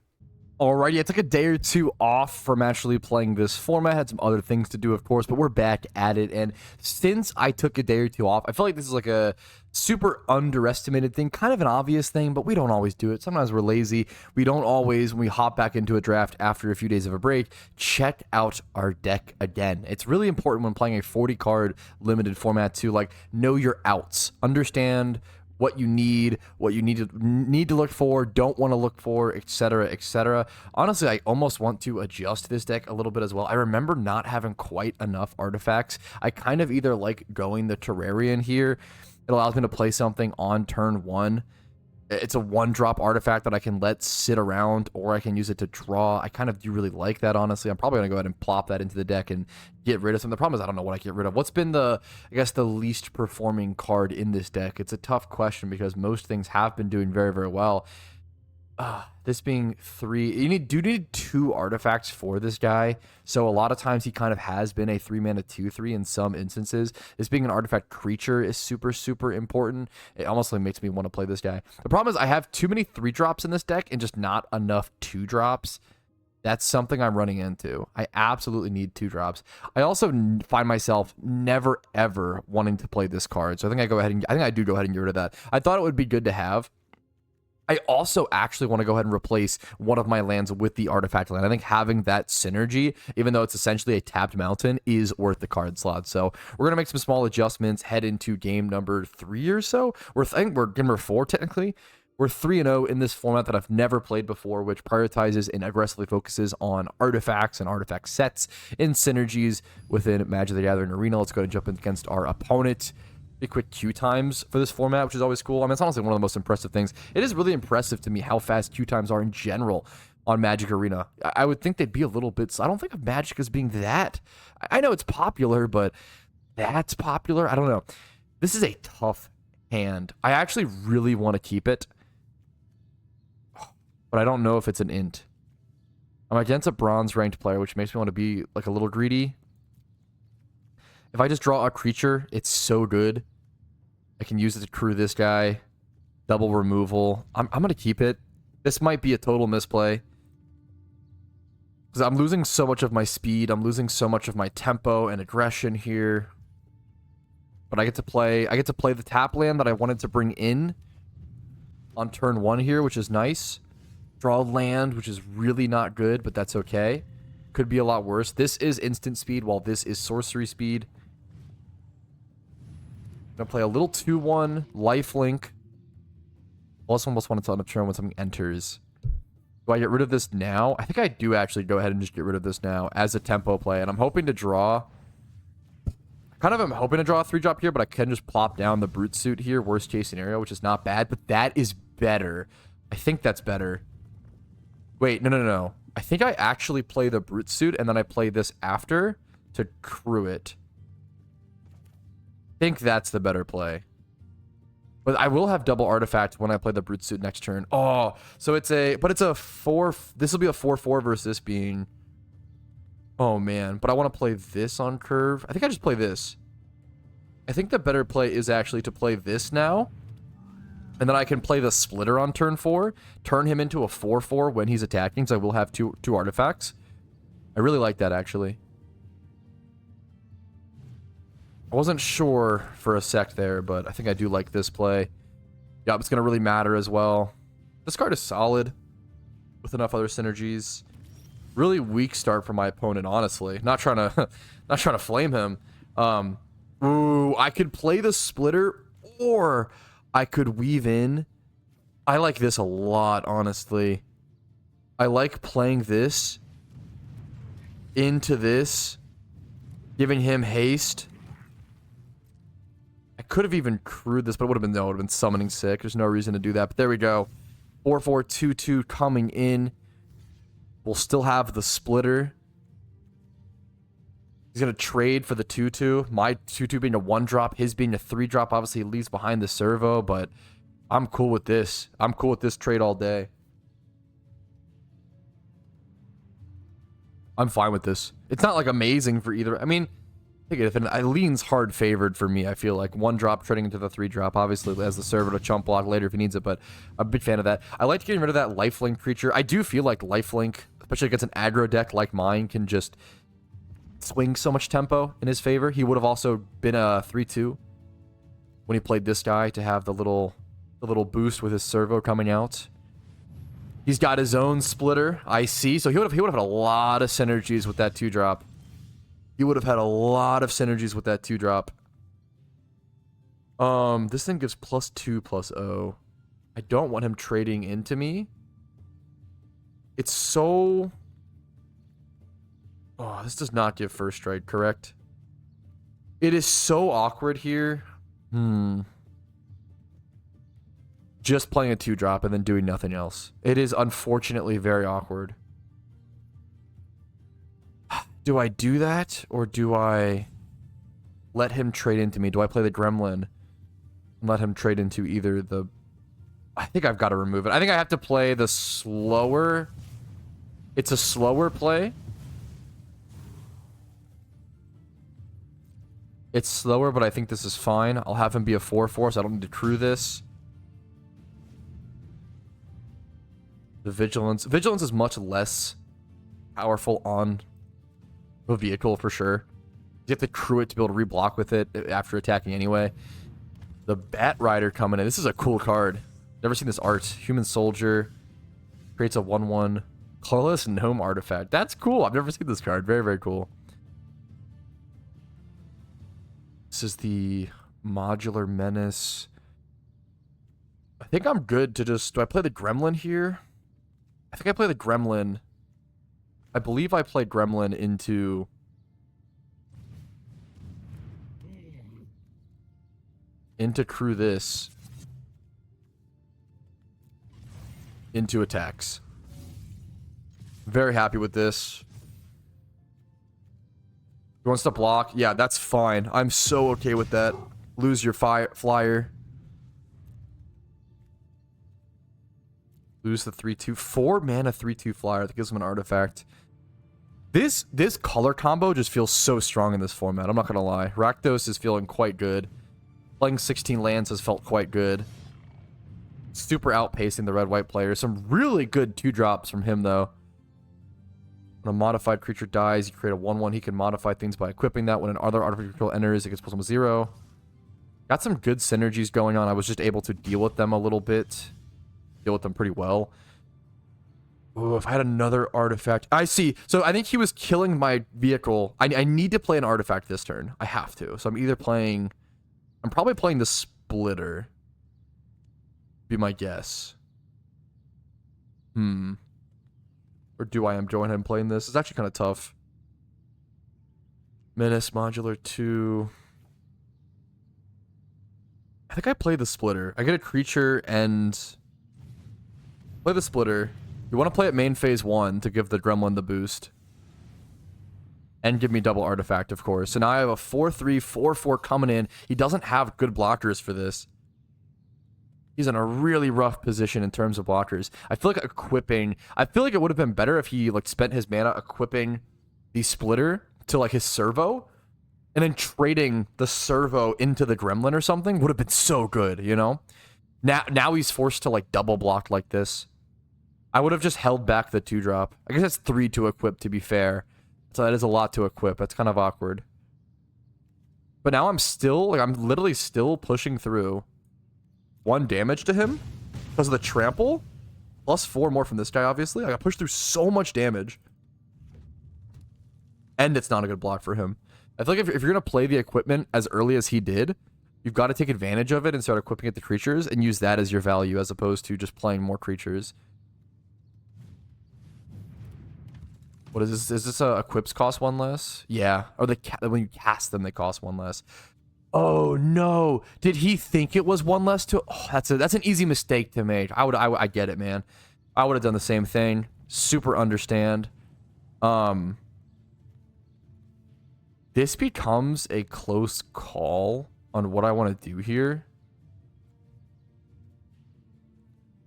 Alrighty, I took a day or 2 off from actually playing this format. I had some other things to do, of course, but we're back at it. And since I took a day or 2 off, I feel like this is like a super underestimated thing, kind of an obvious thing, but we don't always do it. Sometimes we're lazy. We don't always, when we hop back into a draft after a few days of a break, check out our deck again. It's really important when playing a 40-card limited format to like know your outs, understand what you need to look for, don't want to look for, etc., etc. Honestly, I almost want to adjust this deck a little bit as well. I remember not having quite enough artifacts. I kind of either like going the Terrarian here. It allows me to play something on turn 1. It's a 1-drop artifact that I can let sit around, or I can use it to draw. I kind of do really like that, honestly. I'm probably going to go ahead and plop that into the deck and get rid of some. The problem is I don't know what I get rid of. What's been I guess, the least performing card in this deck? It's a tough question because most things have been doing very, very well. This being 3, you need 2 artifacts for this guy. So a lot of times he kind of has been a 3-mana 2/3 in some instances. This being an artifact creature is super, super important. It almost like makes me want to play this guy. The problem is I have too many 3-drops in this deck and just not enough 2-drops. That's something I'm running into. I absolutely need 2-drops. I also find myself never ever wanting to play this card. So I think I do go ahead and get rid of that. I thought it would be good to have. I also actually want to go ahead and replace one of my lands with the artifact land. I think having that synergy, even though it's essentially a tapped mountain, is worth the card slot. So we're going to make some small adjustments, head into game number 3 or so. I think we're game number 4, technically. We're 3-0 in this format that I've never played before, which prioritizes and aggressively focuses on artifacts and artifact sets and synergies within Magic the Gathering Arena. Let's go ahead and jump in against our opponent. Pretty quick queue times for this format, which is always cool. I mean, it's honestly one of the most impressive things. It is really impressive to me how fast queue times are in general on Magic Arena. I would think they'd be a little bit... I don't think of Magic as being that... I know it's popular, but that's popular? I don't know. This is a tough hand. I actually really want to keep it, but I don't know if it's an int. I'm against a bronze ranked player, which makes me want to be like a little greedy. If I just draw a creature, it's so good. I can use it to crew this guy. Double removal. I'm going to keep it. This might be a total misplay. Because I'm losing so much of my speed. I'm losing so much of my tempo and aggression here. But I get to play the tap land that I wanted to bring in on turn 1 here, which is nice. Draw land, which is really not good, but that's okay. Could be a lot worse. This is instant speed, while this is sorcery speed. I'm going to play a little 2-1 lifelink. Also almost want to on a turn when something enters. Do I get rid of this now? I think I do actually go ahead and just get rid of this now as a tempo play. And I'm hoping to draw... kind of am hoping to draw a 3-drop here, but I can just plop down the Brute Suit here. Worst case scenario, which is not bad. But that is better. I think that's better. Wait, no. I think I actually play the Brute Suit, and then I play this after to crew it. I think that's the better play. But I will have double artifact when I play the Brute Suit next turn. Oh, so it's a 4... This will be a 4-4 versus this being... Oh, man. But I want to play this on curve. I think I just play this. I think the better play is actually to play this now. And then I can play the Splitter on turn 4. Turn him into a 4-4 when he's attacking, so I will have two artifacts. I really like that, actually. I wasn't sure for a sec there, but I think I do like this play. Yeah, it's going to really matter as well. This card is solid with enough other synergies. Really weak start for my opponent, honestly. Not trying to flame him. Ooh, I could play the Splitter, or I could weave in. I like this a lot, honestly. I like playing this into this, giving him haste. I could have even crewed this, but it would have been, no, it would have been summoning sick. There's no reason to do that, but there we go. 4-4-2-2 coming in. We'll still have the Splitter. He's going to trade for the 2-2. My 2-2 being a 1-drop, his being a 3-drop. Obviously, he leaves behind the servo, but I'm cool with this. I'm cool with this trade all day. I'm fine with this. It's not, like, amazing for either. I mean, if it leans hard favored for me, I feel like 1-drop trading into the 3-drop. Obviously, as the server to chump block later if he needs it, but I'm a big fan of that. I like getting rid of that lifelink creature. I do feel like lifelink, especially against an aggro deck like mine, can just swing so much tempo in his favor. He would have also been a 3-2 when he played this guy to have the little boost with his servo coming out. He's got his own Splitter, I see. So he would have had a lot of synergies with that 2-drop. He would have had a lot of synergies with that 2-drop. This thing gives +2/+0. I don't want him trading into me. It's so... Oh, this does not give first strike, correct? It is so awkward here. Just playing a 2-drop and then doing nothing else. It is unfortunately very awkward. Do I do that, or do I let him trade into me? Do I play the Gremlin and let him trade into either the... I think I've got to remove it. I think I have to play the slower... It's a slower play. It's slower, but I think this is fine. I'll have him be a 4-4, so I don't need to crew this. The Vigilance. Vigilance is much less powerful on a vehicle, for sure. You have to crew it to be able to reblock with it after attacking anyway. The Bat Rider coming in. This is a cool card. Never seen this art. Human Soldier. Creates a 1-1 colorless gnome artifact. That's cool. I've never seen this card. Very, very cool. This is the Modular Menace. I think I'm good to just... Do I play the Gremlin here? I think I play the Gremlin. I believe I played Gremlin into... crew this. Into attacks. Very happy with this. He wants to block. Yeah, that's fine. I'm so okay with that. Lose your flyer. Lose the 3-2. 4 mana 3-2 flyer. That gives him an artifact. This color combo just feels so strong in this format. I'm not gonna lie. Rakdos is feeling quite good. Playing 16 lands has felt quite good. Super outpacing the red-white players. Some really good 2-drops from him, though. When a modified creature dies, you create a 1/1. He can modify things by equipping that. When an other artifact control enters, it gets +1/0. Got some good synergies going on. I was just able to deal with them a little bit. Deal with them pretty well. Ooh, if I had another artifact. I see. So I think he was killing my vehicle. I need to play an artifact this turn. I have to. So I'm either playing... I'm probably playing the Splitter. Be my guess. Or do I enjoy him playing this? It's actually kind of tough. Menace, Modular 2. I think I play the Splitter. I get a creature and... Play the Splitter. You want to play it main phase 1 to give the Gremlin the boost. And give me double artifact, of course. So now I have a 4/3, 4/4 coming in. He doesn't have good blockers for this. He's in a really rough position in terms of blockers. I feel like equipping... I feel like it would have been better if he like spent his mana equipping the Splitter to like his Servo. And then trading the Servo into the Gremlin or something would have been so good, you know? Now he's forced to like double block like this. I would have just held back the 2-drop. I guess that's 3 to equip, to be fair. So that is a lot to equip. That's kind of awkward. But now I'm still, like, I'm literally still pushing through. 1 damage to him because of the trample. +4 more from this guy, obviously. I got pushed through so much damage. And it's not a good block for him. I feel like if you're going to play the equipment as early as he did, you've got to take advantage of it and start equipping it to creatures and use that as your value as opposed to just playing more creatures. What is this? Is this equips cost 1 less? Yeah. Or when you cast them, they cost 1 less. Oh no! Did he think it was 1 less to? Oh, that's an easy mistake to make. I get it, man. I would have done the same thing. Super understand. This becomes a close call on what I want to do here.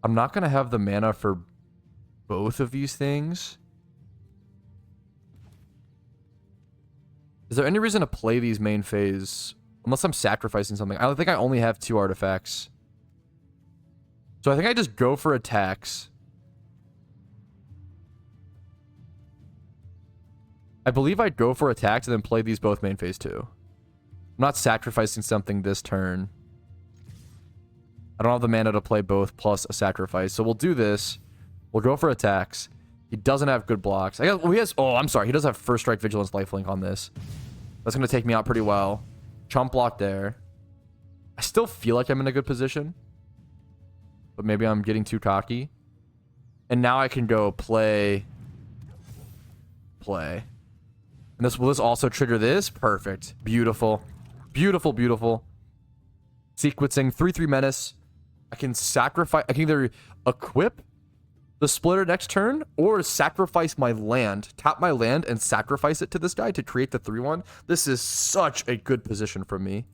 I'm not gonna have the mana for both of these things. Is there any reason to play these main phase? Unless I'm sacrificing something. I think I only have 2 artifacts. So I think I just go for attacks. I believe I'd go for attacks and then play these both main phase 2. I'm not sacrificing something this turn. I don't have the mana to play both plus a sacrifice. So we'll do this. We'll go for attacks. He doesn't have good blocks. Well, he has... Oh, I'm sorry. He does have First Strike, Vigilance, Lifelink on this. That's going to take me out pretty well. Chump block there. I still feel like I'm in a good position. But maybe I'm getting too cocky. And now I can go play. And will this also trigger this? Perfect. Beautiful. Beautiful, beautiful. Sequencing. 3/3 Menace. I can sacrifice... I can either equip the Splitter next turn, or sacrifice my land, tap my land, and sacrifice it to this guy to create the 3/1. This is such a good position for me.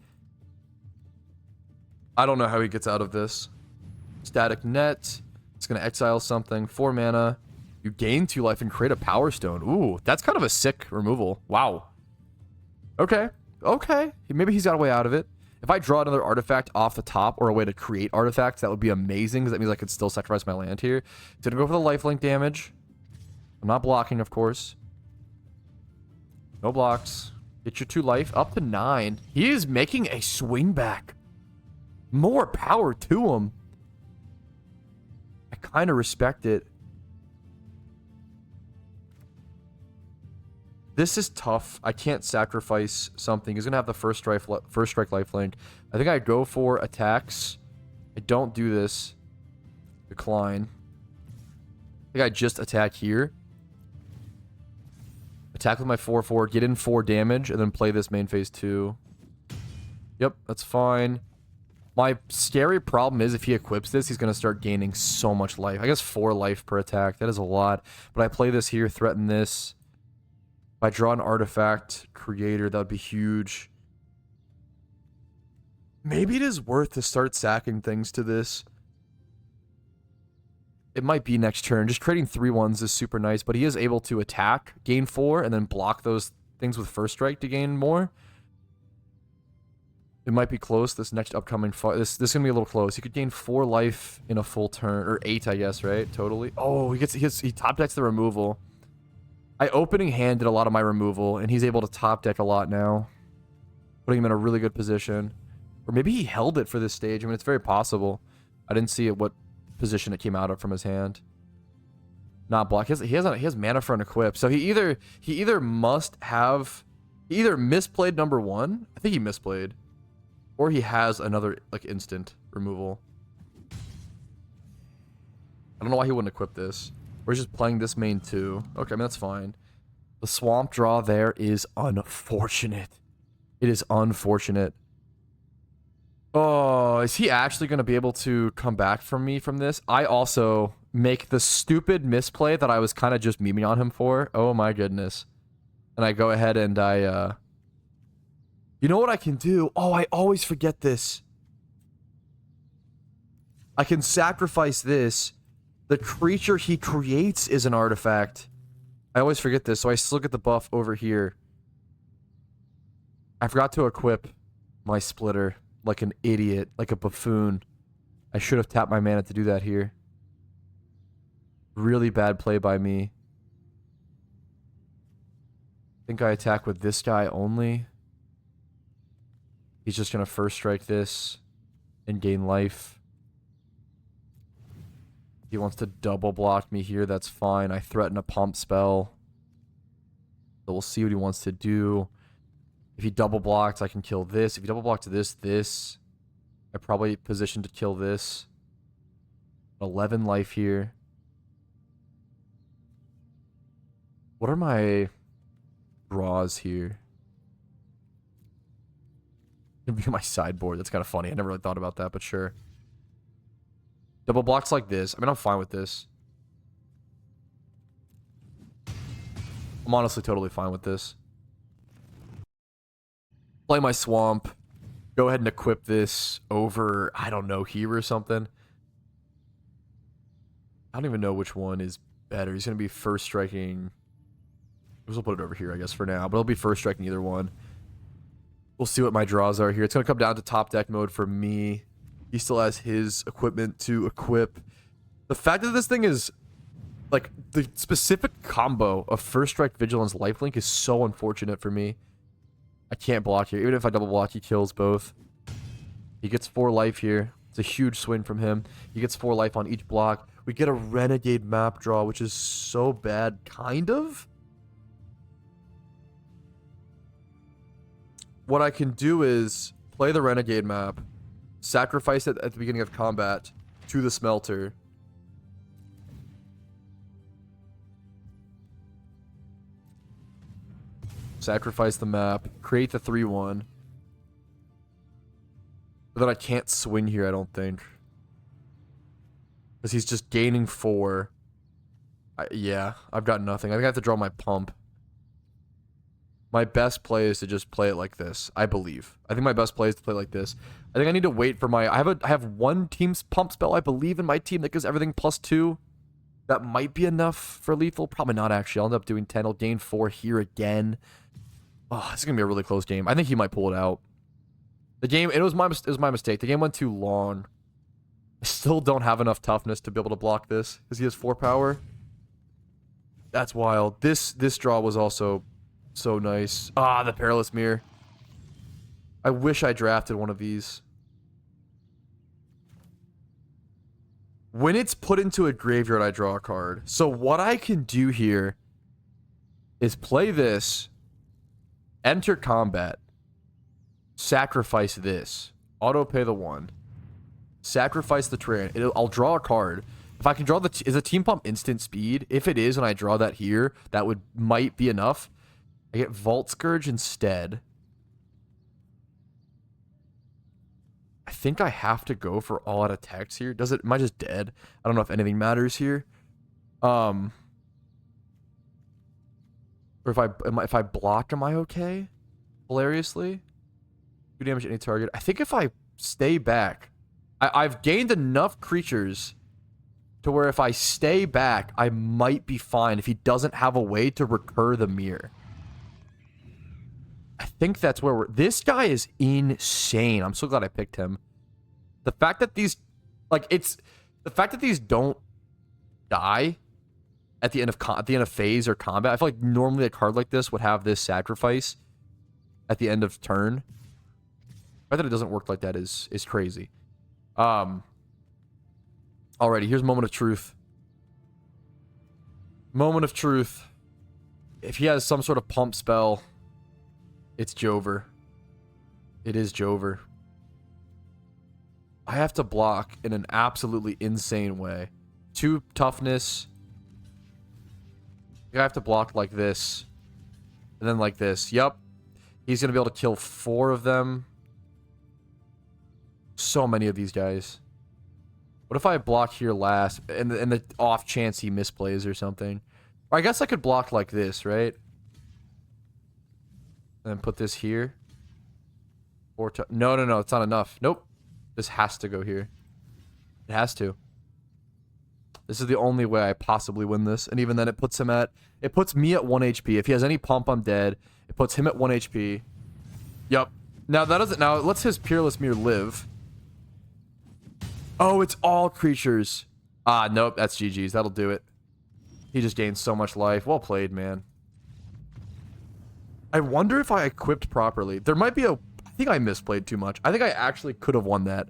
I don't know how he gets out of this. Static Net. It's going to exile something. 4 mana. You gain 2 life and create a Power Stone. Ooh, that's kind of a sick removal. Wow. Okay. Okay. Maybe he's got a way out of it. If I draw another artifact off the top or a way to create artifacts, that would be amazing because that means I could still sacrifice my land here. Didn't go for the lifelink damage. I'm not blocking, of course. No blocks. Get your 2 life up to 9. He is making a swing back. More power to him. I kind of respect it. This is tough. I can't sacrifice something. He's going to have the first strike lifelink. I think I go for attacks. I don't do this. Decline. I think I just attack here. Attack with my 4/4. Get in 4 damage. And then play this main phase 2. Yep, that's fine. My scary problem is if he equips this, he's going to start gaining so much life. I guess 4 life per attack. That is a lot. But I play this here, threaten this. If I draw an artifact creator, that would be huge. Maybe it is worth to start sacking things to this. It might be next turn. Just creating 3/1s is super nice, but he is able to attack, gain 4, and then block those things with first strike to gain more. It might be close. This next upcoming fight. This is gonna be a little close. He could gain 4 life in a full turn, or 8, I guess, right? Totally. Oh, he top decks the removal. I opening hand did a lot of my removal, and he's able to top deck a lot now, putting him in a really good position. Or maybe he held it for this stage. I mean, it's very possible. I didn't see what position it came out of from his hand. Not block. He has mana for an equip, so he either misplayed number 1. I think he misplayed. Or he has another, like, instant removal. I don't know why he wouldn't equip this. Or he's just playing this main too. Okay, I mean, that's fine. The swamp draw there is unfortunate. It is unfortunate. Oh, is he actually going to be able to come back from me from this? I also make the stupid misplay that I was kind of just memeing on him for. Oh my goodness. And I go ahead and you know what I can do? Oh, I always forget this. I can sacrifice this. The creature he creates is an artifact. I always forget this, so I still get the buff over here. I forgot to equip my splitter like an idiot, like a buffoon. I should have tapped my mana to do that here. Really bad play by me. I think I attack with this guy only. He's just going to first strike this and gain life. He wants to double block me here. That's fine. I threaten a pump spell. So we'll see what he wants to do. If he double blocks, I can kill this. If he double blocks this. I probably positioned to kill this. 11 life here. What are my draws here? It'd be my sideboard. That's kind of funny. I never really thought about that, but sure. Double blocks like this. I mean, I'm fine with this. I'm honestly totally fine with this. Play my swamp. Go ahead and equip this over, I don't know, here or something. I don't even know which one is better. He's going to be first striking. We'll put it over here, I guess, for now. But he'll be first striking either one. We'll see what my draws are here. It's going to come down to top deck mode for me. He still has his equipment to equip. The fact that this thing is, like, the specific combo of first strike, vigilance, lifelink is so unfortunate for me. I can't block here. Even if I double block, he kills both. He gets 4 life here. It's a huge swing from him. He gets 4 life on each block. We get a renegade map draw, which is so bad, kind of. What I can do is play the renegade map, sacrifice it at the beginning of combat to the smelter. Sacrifice the map, create the 3/1. But then I can't swing here, I don't think. Because he's just gaining 4. Yeah, I've got nothing. I think I have to draw my pump. My best play is to just play it like this, I believe. I think my best play is to play like this. I think I need to wait for my... I have one team's pump spell, I believe, in my team that gives everything +2. That might be enough for lethal. Probably not, actually. I'll end up doing 10. I'll gain 4 here again. Oh, this is going to be a really close game. I think he might pull it out. The game... It was my mistake. The game went too long. I still don't have enough toughness to be able to block this. Because he has 4 power. That's wild. This draw was also... so nice. Ah, the Perilous Mirror. I wish I drafted one of these. When it's put into a graveyard, I draw a card. So what I can do here is play this, enter combat, sacrifice this, auto pay the 1, sacrifice the Terran. I'll draw a card. If I can draw is a Team Pump instant speed? If it is and I draw that here, that might be enough. I get Vault Scourge instead. I think I have to go for all out attacks here. Am I just dead? I don't know if anything matters here. Or if I block, am I okay? Hilariously. 2 damage to any target. I think if I stay back, I've gained enough creatures to where if I stay back, I might be fine if he doesn't have a way to recur the mirror. I think that's where we're... This guy is insane. I'm so glad I picked him. The fact that these... Like, it's... The fact that these don't die at the end of phase or combat. I feel like normally a card like this would have this sacrifice at the end of turn. The fact that it doesn't work like that is crazy. Alrighty, here's Moment of Truth. Moment of Truth. If he has some sort of pump spell, it's Jover. It is Jover. I have to block in an absolutely insane way. 2 toughness. I have to block like this. And then like this. Yep. He's going to be able to kill 4 of them. So many of these guys. What if I block here last, and the off chance he misplays or something? Or I guess I could block like this, right? And then put this here. Or no, it's not enough. Nope. This has to go here. It has to. This is the only way I possibly win this. And even then it puts him at... It puts me at 1 HP. If he has any pump, I'm dead. It puts him at 1 HP. Yup. Now that doesn't... Now it lets his Peerless Mirror live. Oh, it's all creatures. Ah, nope. That's GG's. That'll do it. He just gained so much life. Well played, man. I wonder if I equipped properly. There might be a... I think I misplayed too much. I think I actually could have won that.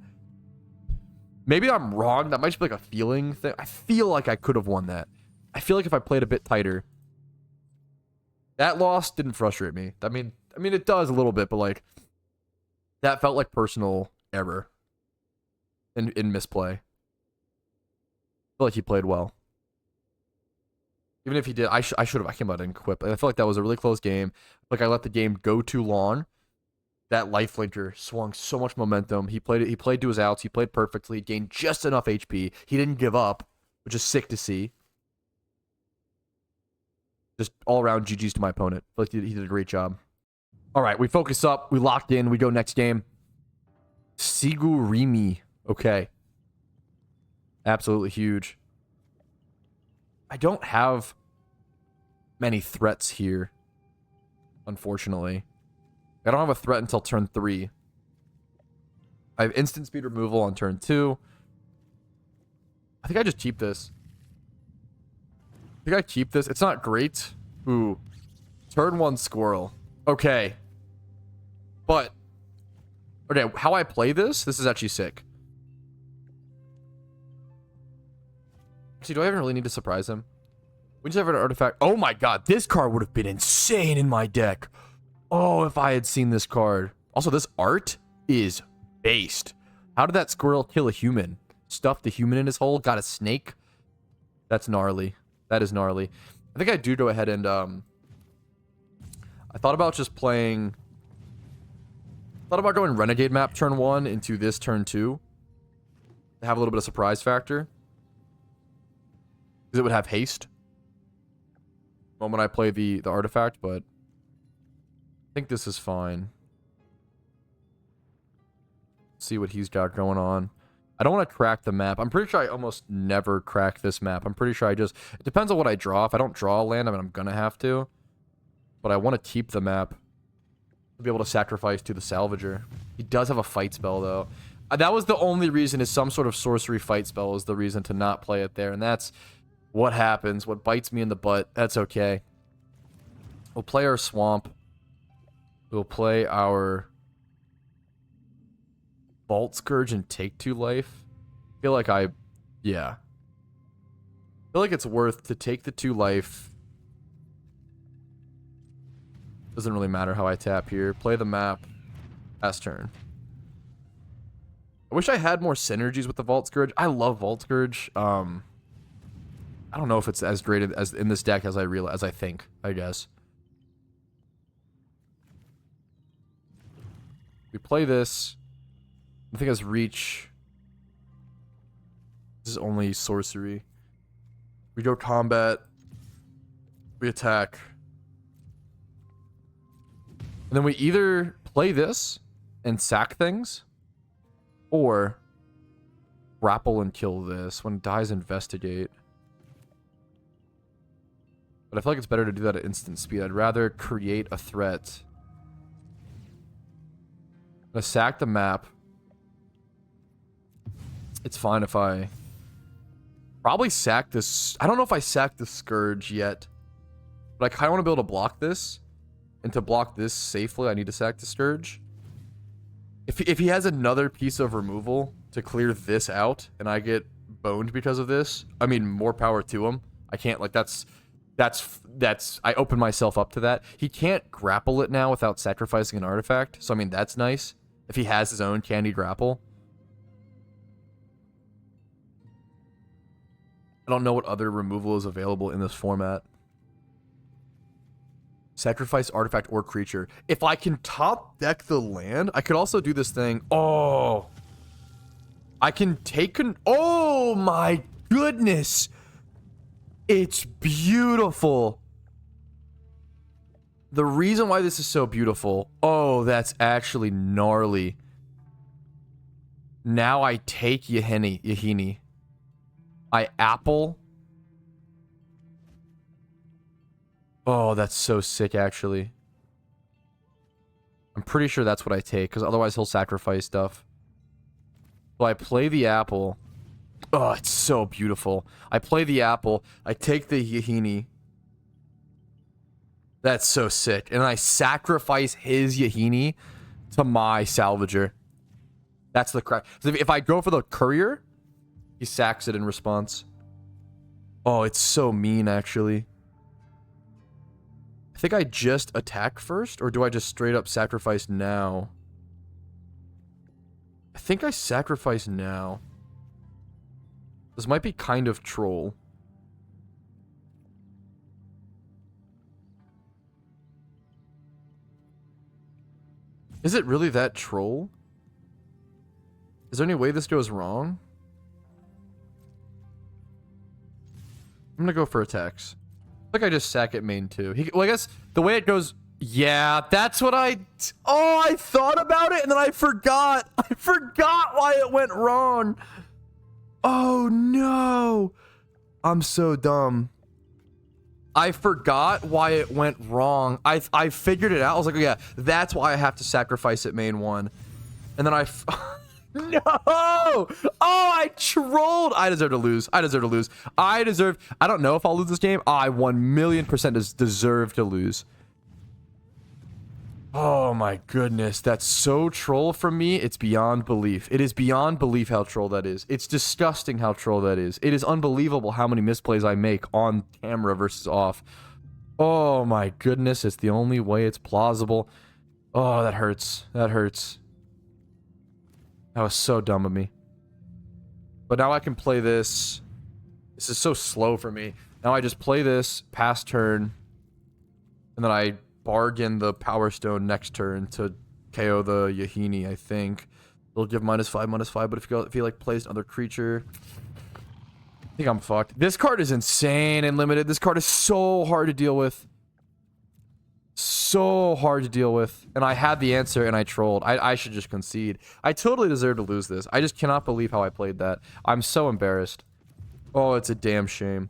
Maybe I'm wrong. That might just be like a feeling thing. I feel like I could have won that. I feel like if I played a bit tighter. That loss didn't frustrate me. I mean, it does a little bit, but like... That felt like personal error. In misplay. I feel like he played well. Even if he did, I should have. I came out and equipped. I feel like that was a really close game. Like I let the game go too long. That life linker swung so much momentum. He played it. He played to his outs. He played perfectly. Gained just enough HP. He didn't give up, which is sick to see. Just all around GG's to my opponent. I feel like he did a great job. All right, we focus up. We locked in. We go next game. Sigurimi. Okay. Absolutely huge. I don't have many threats here, unfortunately. I don't have a threat until turn 3. I have instant speed removal on turn 2. I think I just keep this. I think I keep this. It's not great. Ooh. Turn 1 squirrel. Okay. But, okay, how I play this is actually sick. Actually, do I even really need to surprise him? We just have an artifact. Oh my god, this card would have been insane in my deck. Oh, if I had seen this card. Also, this art is based. How did that squirrel kill a human? Stuffed the human in his hole, got a snake? That's gnarly. That is gnarly. I think I do go ahead and, I thought about just playing... thought about going Renegade map turn 1 into this turn 2. To have a little bit of surprise factor. Because it would have haste. Moment I play the artifact, but... I think this is fine. See what he's got going on. I don't want to crack the map. I'm pretty sure I almost never crack this map. I'm pretty sure I just... It depends on what I draw. If I don't draw a land, I mean, I'm going to have to. But I want to keep the map. To be able to sacrifice to the Salvager. He does have a fight spell, though. That was the only reason, is some sort of sorcery fight spell is the reason to not play it there. And that's what happens. What bites me in the butt. That's okay. We'll play our Swamp. We'll play our... Vault Scourge and take 2 life. I feel like yeah. I feel like it's worth to take the 2 life. Doesn't really matter how I tap here. Play the map. Last turn. I wish I had more synergies with the Vault Scourge. I love Vault Scourge. I don't know if it's as great as in this deck as I think, I guess. We play this. I think as reach. This is only sorcery. We go combat. We attack. And then we either play this and sack things, or grapple and kill this. When it dies, investigate. But I feel like it's better to do that at instant speed. I'd rather create a threat. I'm gonna sack the map. It's fine if I... Probably sack this... I don't know if I sack the Scourge yet. But I kind of want to be able to block this. And to block this safely, I need to sack the Scourge. If he has another piece of removal to clear this out, and I get boned because of this, I mean, more power to him. I can't, like, that's... I open myself up to that. He can't grapple it now without sacrificing an artifact. So, I mean, that's nice. If he has his own candy grapple. I don't know what other removal is available in this format. Sacrifice artifact or creature. If I can top deck the land, I could also do this thing. Oh. I can take... Oh my goodness. It's beautiful. The reason why this is so beautiful... Oh, that's actually gnarly. Now I take Yahini. I apple. Oh, that's so sick, actually. I'm pretty sure that's what I take, because otherwise he'll sacrifice stuff. So I play the apple. Oh, it's so beautiful. I play the apple. I take the Yahini. That's so sick. And I sacrifice his Yahini to my Salvager. That's the crack. So if I go for the Courier, he sacks it in response. Oh, it's so mean, actually. I think I just attack first, or do I just straight up sacrifice now? I think I sacrifice now. This might be kind of troll. Is it really that troll? Is there any way this goes wrong? I'm gonna go for attacks. I think I just sack it main too. Well, I guess the way it goes... Yeah, that's what I... Oh, I thought about it and then I forgot. I forgot why it went wrong. Oh, no. I'm so dumb. I forgot why it went wrong. I figured it out. I was like, oh, yeah, that's why I have to sacrifice it main one. And then I... No! Oh, I trolled! I deserve to lose. I deserve to lose. I don't know if I'll lose this game. I 1,000,000% deserve to lose. Oh my goodness. That's so troll from me. It's beyond belief. It is beyond belief how troll that is. It's disgusting how troll that is. It is unbelievable how many misplays I make on camera versus off. Oh my goodness. It's the only way it's plausible. Oh, that hurts. That hurts. That was so dumb of me. But now I can play this. This is so slow for me. Now I just play this, pass turn, and then I bargain the Power Stone next turn to KO the Yahini, I think. It'll give -5/-5, but if he like plays another creature... I think I'm fucked. This card is insane and limited. This card is so hard to deal with. So hard to deal with. And I had the answer and I trolled. I should just concede. I totally deserve to lose this. I just cannot believe how I played that. I'm so embarrassed. Oh, it's a damn shame.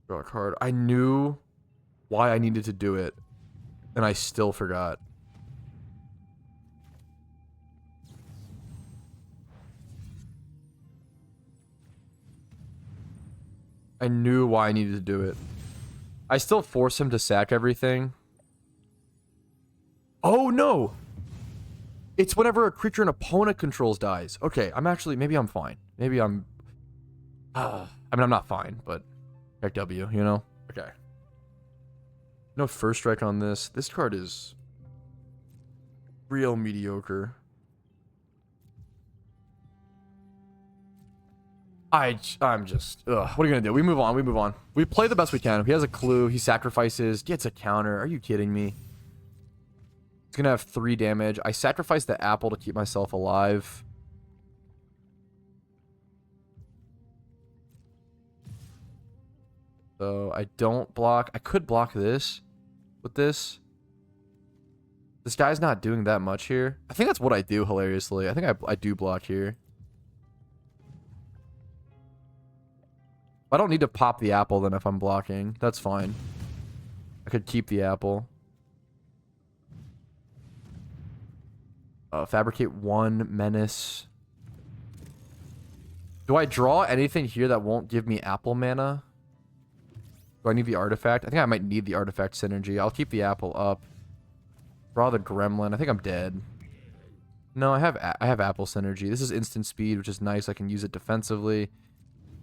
Draw a card. I knew why I needed to do it. And I still forgot. I knew why I needed to do it. I still force him to sack everything. Oh, no. It's whenever a creature an opponent controls dies. Okay, I'm actually... Maybe I'm fine. Maybe I'm... I mean, I'm not fine, but... Check W, you know? Okay. No first strike on this. This card is... real mediocre. I'm just... Ugh. What are you gonna do? We move on. We move on. We play the best we can. If he has a clue, he sacrifices, gets a counter. Are you kidding me? He's gonna have 3 damage. I sacrifice the apple to keep myself alive. So I don't block. I could block this with this. This guy's not doing that much here. I think that's what I do, hilariously. I think I do block here. I don't need to pop the apple then if I'm blocking. That's fine. I could keep the apple. Fabricate 1, menace. Do I draw anything here that won't give me apple mana? Do I need the artifact? I think I might need the artifact synergy. I'll keep the apple up. Draw the gremlin. I think I'm dead. No, I have apple synergy. This is instant speed, which is nice. I can use it defensively.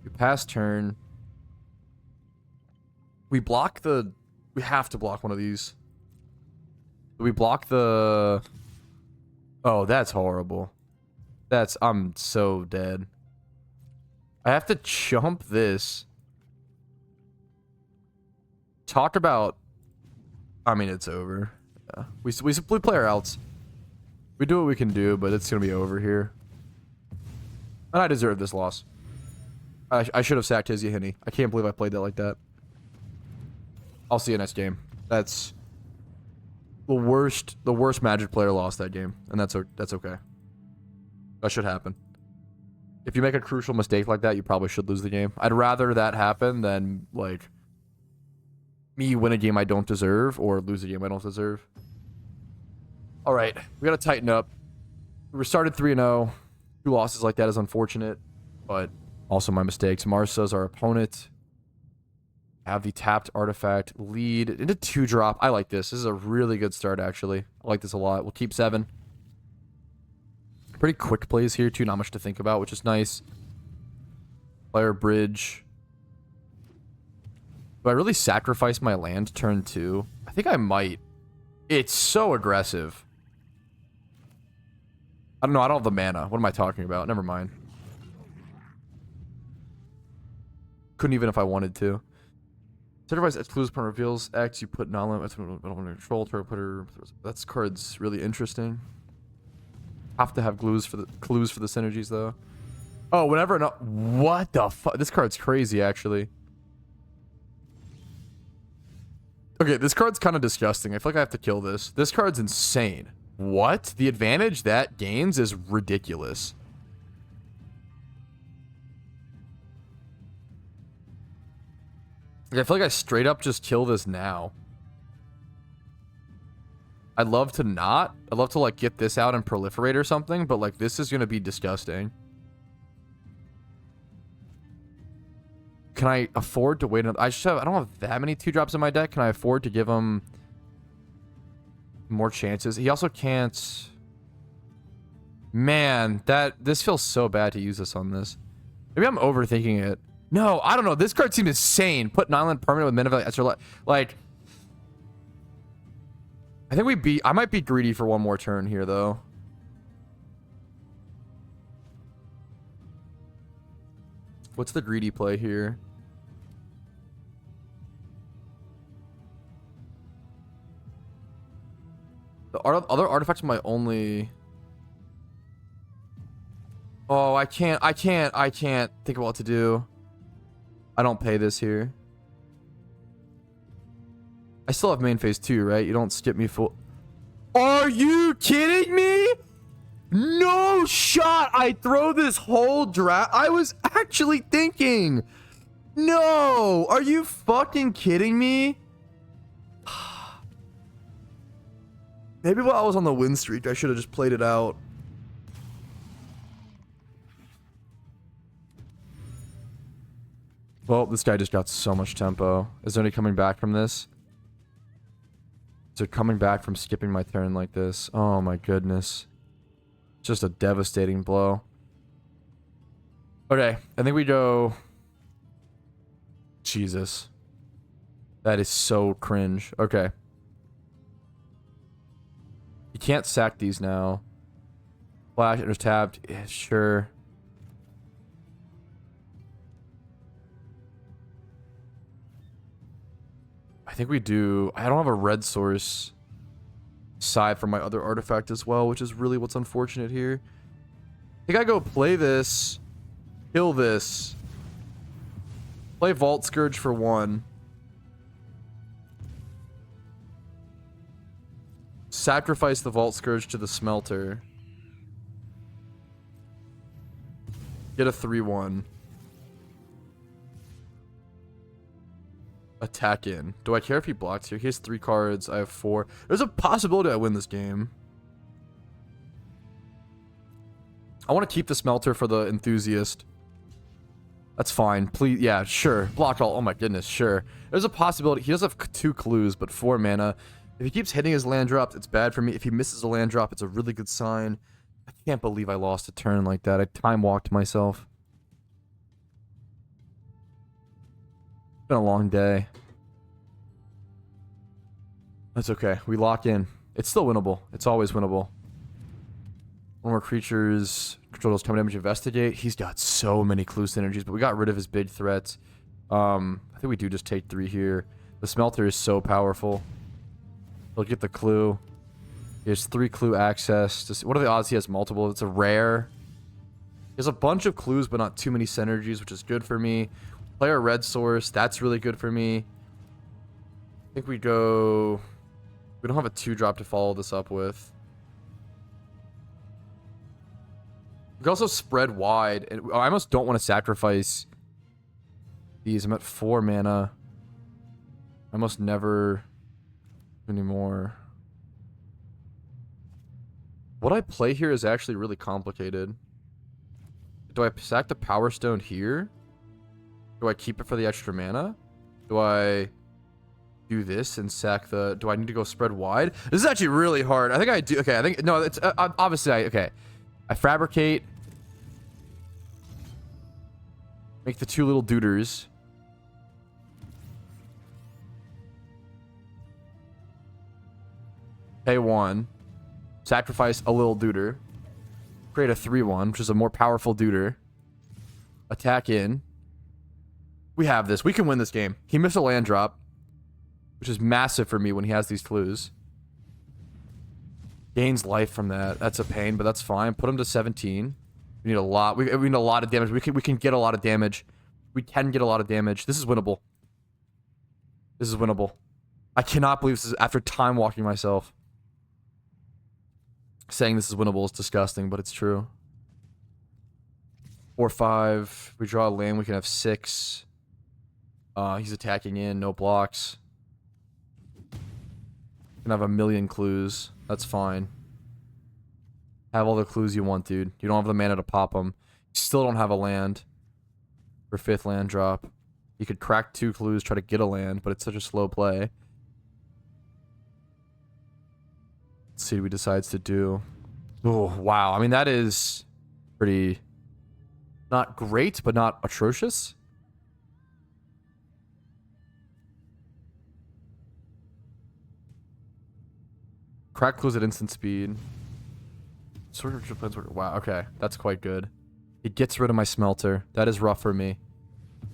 We pass turn. We block the... We have to block one of these. We block the... Oh, that's horrible. That's... I'm so dead. I have to jump this. Talk about... I mean, it's over. Yeah. We play our outs. We do what we can do, but it's going to be over here. And I deserve this loss. I should have sacked his Yahini. I can't believe I played that like that. I'll see you next game. That's the worst Magic player lost that game, and that's okay. That should happen. If you make a crucial mistake like that, you probably should lose the game. I'd rather that happen than like me win a game I don't deserve or lose a game I don't deserve. All right, we got to tighten up. We started 3-0. 2 losses like that is unfortunate, but also my mistakes. Marsa's our opponent. Have the tapped artifact. Lead into 2-drop. I like this. This is a really good start, actually. I like this a lot. We'll keep 7. Pretty quick plays here, too. Not much to think about, which is nice. Player bridge. Do I really sacrifice my land turn 2? I think I might. It's so aggressive. I don't know. I don't have the mana. What am I talking about? Never mind. Couldn't even if I wanted to. Sacrifice exclusive point reveals X. You put non-limit under control. Putter. That's card's really interesting. Have to have clues for the synergies though. Oh, whenever what the fuck? This card's crazy actually. Okay, this card's kind of disgusting. I feel like I have to kill this. This card's insane. What? The advantage that gains is ridiculous. I feel like I straight up just kill this now. I'd love to not. I'd love to like get this out and proliferate or something, but like this is gonna be disgusting. Can I afford to wait? I don't have that many 2-drops in my deck. Can I afford to give him more chances? He also can't. Man, this feels so bad to use this on this. Maybe I'm overthinking it. No, I don't know. This card seems insane. Put an island permanent with mana value extra. Like, I think I might be greedy for one more turn here, though. What's the greedy play here? The other artifacts are my only... Oh, I can't think of what to do. I don't pay this here. I still have main phase 2, right? You don't skip me full. Are you kidding me? No shot. I throw this whole draft. I was actually thinking. No. Are you fucking kidding me? Maybe while I was on the win streak, I should have just played it out. Well, this guy just got so much tempo. Is there any coming back from this? Is there coming back from skipping my turn like this? Oh my goodness. Just a devastating blow. Okay, I think we go... Jesus. That is so cringe. Okay. You can't sack these now. Flash, enters tapped. Yeah, sure. I think we do. I don't have a red source aside from my other artifact as well, which is really what's unfortunate here. I think I go play this, kill this, play Vault Scourge for 1. Sacrifice the Vault Scourge to the Smelter. Get a 3/1. Attack in. Do I care if he blocks here? He has 3 cards. I have 4. There's a possibility I win this game. I want to keep the Smelter for the Enthusiast. That's fine. Please, yeah, sure. Block all. Oh my goodness, sure. There's a possibility. He does have 2 clues, but 4 mana. If he keeps hitting his land drops, it's bad for me. If he misses a land drop, it's a really good sign. I can't believe I lost a turn like that. I time walked myself. It's been a long day. That's okay. We lock in. It's still winnable. It's always winnable. One more creatures. Control those coming damage. Investigate. He's got so many clue synergies, but we got rid of his big threats. I think we do just take 3 here. The Smelter is so powerful. He'll get the clue. He has 3 clue access. What are the odds he has multiple? It's a rare. He has a bunch of clues, but not too many synergies, which is good for me. Play our red source. That's really good for me. I think we go... We don't have a 2-drop to follow this up with. We can also spread wide. And I almost don't want to sacrifice these. I'm at 4 mana. I almost never anymore. What I play here is actually really complicated. Do I sack the Power Stone here? Do I keep it for the extra mana? Do I do this and sack the... Do I need to go spread wide? This is actually really hard. I think I do... Okay, I think... No, it's... obviously, okay. I fabricate. Make the 2 little duders. Pay 1. Sacrifice a little duder. Create a 3/1, which is a more powerful duder. Attack in. We have this. We can win this game. He missed a land drop, which is massive for me when he has these clues. Gains life from that. That's a pain, but that's fine. Put him to 17. We need a lot. We need a lot of damage. We can get a lot of damage. We can get a lot of damage. This is winnable. This is winnable. I cannot believe this is after time walking myself. Saying this is winnable is disgusting, but it's true. 4/5. We draw a land. We can have 6. He's attacking in. No blocks. Can have a million clues. That's fine. Have all the clues you want, dude. You don't have the mana to pop them. You still don't have a land for 5th land drop. You could crack 2 clues, try to get a land, but it's such a slow play. Let's see what he decides to do. Oh, wow. I mean, that is pretty... Not great, but not atrocious. Crack clues at instant speed. Sword of Planeswalker. Wow, okay. That's quite good. It gets rid of my Smelter. That is rough for me.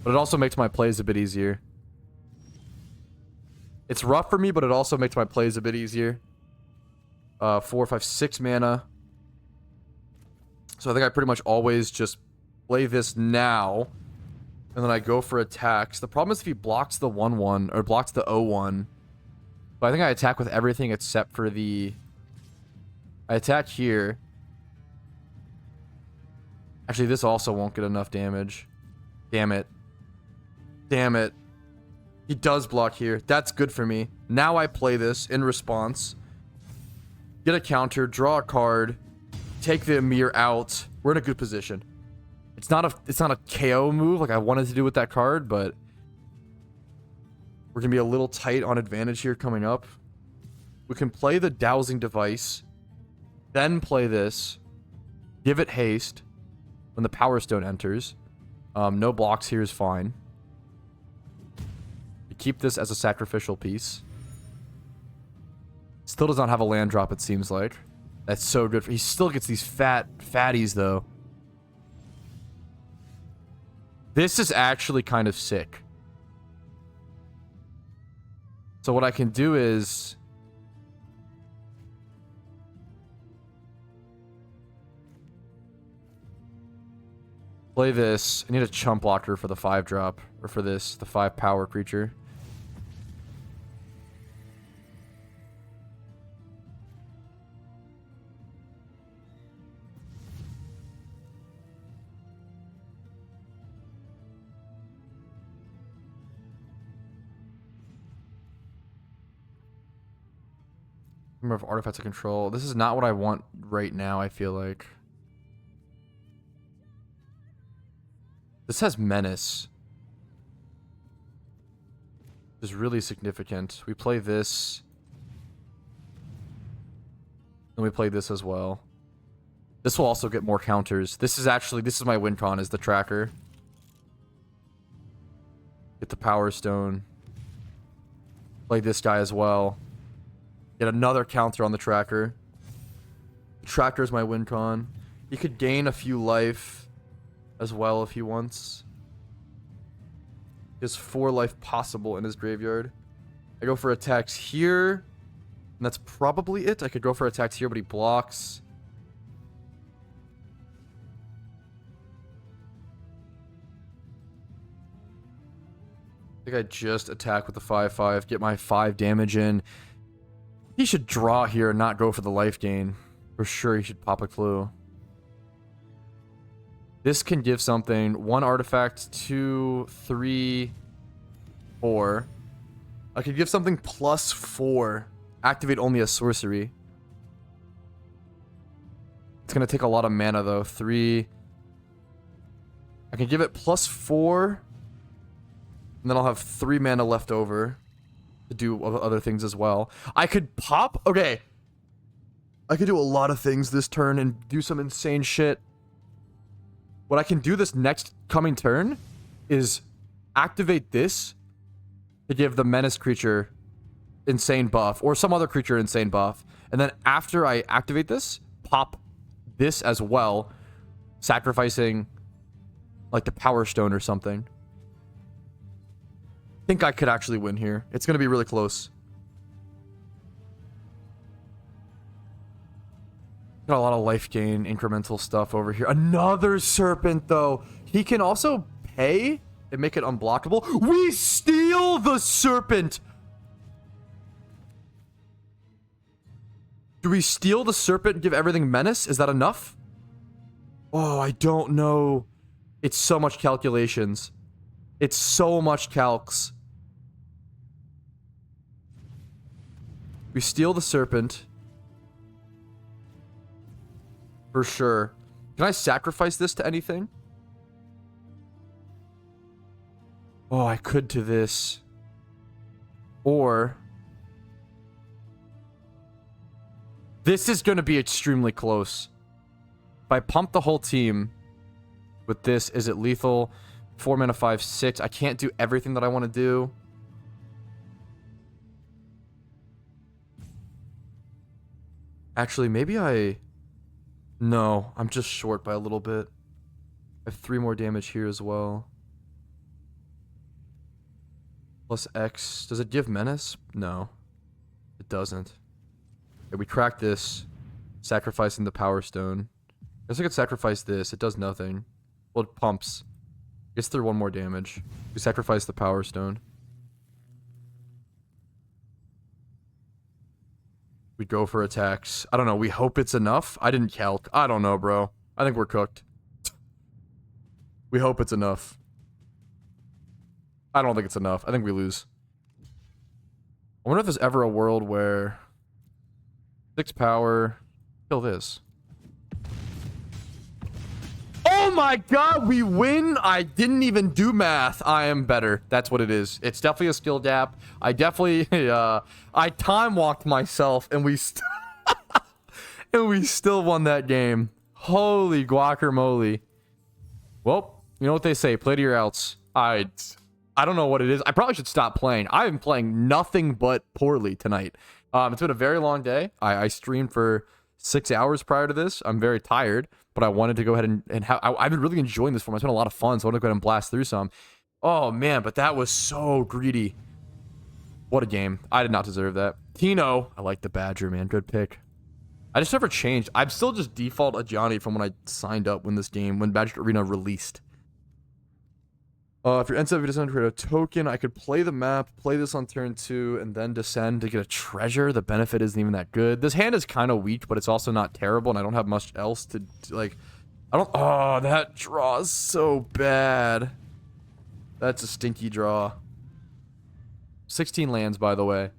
But it also makes my plays a bit easier. It's rough for me, but it also makes my plays a bit easier. 4, 5, 6 mana. So I think I pretty much always just play this now. And then I go for attacks. The problem is if he blocks the 1/1, or blocks the 0/1. But I think I attack with everything except for the... I attack here. Actually, this also won't get enough damage. Damn it. Damn it. He does block here. That's good for me. Now I play this in response. Get a counter, draw a card, take the Emir out. We're in a good position. It's not a KO move like I wanted to do with that card, but we're going to be a little tight on advantage here coming up. We can play the Dowsing Device, then play this, give it haste when the Power Stone enters. No blocks here is fine. Keep this as a sacrificial piece. Still does not have a land drop, it seems like. That's so good. He still gets these fatties, though. This is actually kind of sick. So what I can do is... play this. I need a chump blocker for the 5-drop. Or for this, the 5-power creature. Number of artifacts I control. This is not what I want right now, I feel like. This has menace. Is really significant. We play this. And we play this as well. This will also get more counters. This is my win con, is the tracker. Get the Power Stone. Play this guy as well. Get another counter on the tracker. The tracker is my win con. He could gain a few life as well if he wants. He has 4 life possible in his graveyard. I go for attacks here. And that's probably it. I could go for attacks here, but he blocks. I think I just attack with the 5/5, get my 5 damage in. He should draw here and not go for the life gain. For sure, he should pop a clue. This can give something. 1 artifact, 2, 3, 4. I could give something +4. Activate only a sorcery. It's going to take a lot of mana, though. 3. I can give it +4. And then I'll have 3 mana left over to do other things as well. I could pop... Okay. I could do a lot of things this turn and do some insane shit. What I can do this next coming turn is activate this to give the menace creature insane buff, or some other creature insane buff. And then after I activate this, pop this as well, sacrificing like the Power Stone or something. I think I could actually win here. It's going to be really close. Got a lot of life gain, incremental stuff over here. Another serpent, though. He can also pay and make it unblockable. We steal the serpent! Do we steal the serpent and give everything menace? Is that enough? Oh, I don't know. It's so much calculations. It's so much calcs. We steal the serpent. For sure. Can I sacrifice this to anything? Oh, I could to this. Or... this is going to be extremely close. If I pump the whole team with this, is it lethal? 4 mana, 5, 6. I can't do everything that I want to do. Actually, maybe I... no, I'm just short by a little bit. I have 3 more damage here as well. Plus X. Does it give menace? No. It doesn't. Okay, we crack this. Sacrificing the Power Stone. I guess I could sacrifice this. It does nothing. Well, it pumps. Gets through 1 more damage. We sacrifice the Power Stone. We go for attacks. I don't know. We hope it's enough. I didn't calc. I don't know, bro. I think we're cooked. We hope it's enough. I don't think it's enough. I think we lose. I wonder if there's ever a world where 6 power, kill this. Oh my god, we win! I didn't even do math. I am better. That's what it is. It's definitely a skill gap. I definitely, I time walked myself and we and we still won that game. Holy guacamole. Well, you know what they say, play to your outs. I don't know what it is. I probably should stop playing. I've been playing nothing but poorly tonight. It's been a very long day. I streamed for 6 hours prior to this. I'm very tired, but I wanted to go ahead and have... I've been really enjoying this form. It's been a lot of fun, so I want to go ahead and blast through some. Oh, man, but that was so greedy. What a game. I did not deserve that. Tino. I like the Badger, man. Good pick. I just never changed. I'm still just default a Johnny from when I signed up when Badger Arena released. If your end step doesn't create a token, I could play the map, play this on turn 2, and then descend to get a treasure. The benefit isn't even that good. This hand is kind of weak, but it's also not terrible, and I don't have much else to, like... Oh, that draw is so bad. That's a stinky draw. 16 lands, by the way.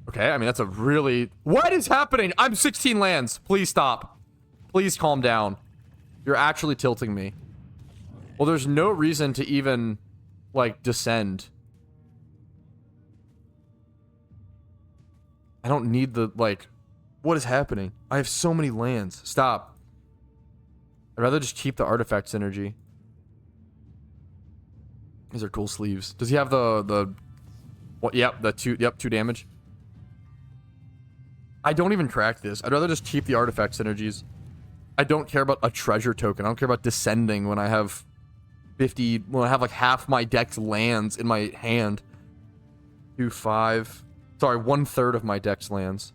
Okay, I mean, that's a really... What is happening? I'm 16 lands. Please stop. Please calm down. You're actually tilting me. Well, there's no reason to even, like, descend. I don't need the, like... What is happening? I have so many lands. Stop. I'd rather just keep the artifact synergy. These are cool sleeves. Does he have the... What? Yep, the 2 damage. I don't even track this. I'd rather just keep the artifact synergies. I don't care about a treasure token. I don't care about descending when I have 50... When I have like half my deck's lands in my hand. 2, 5... Sorry, 1/3 of my deck's lands.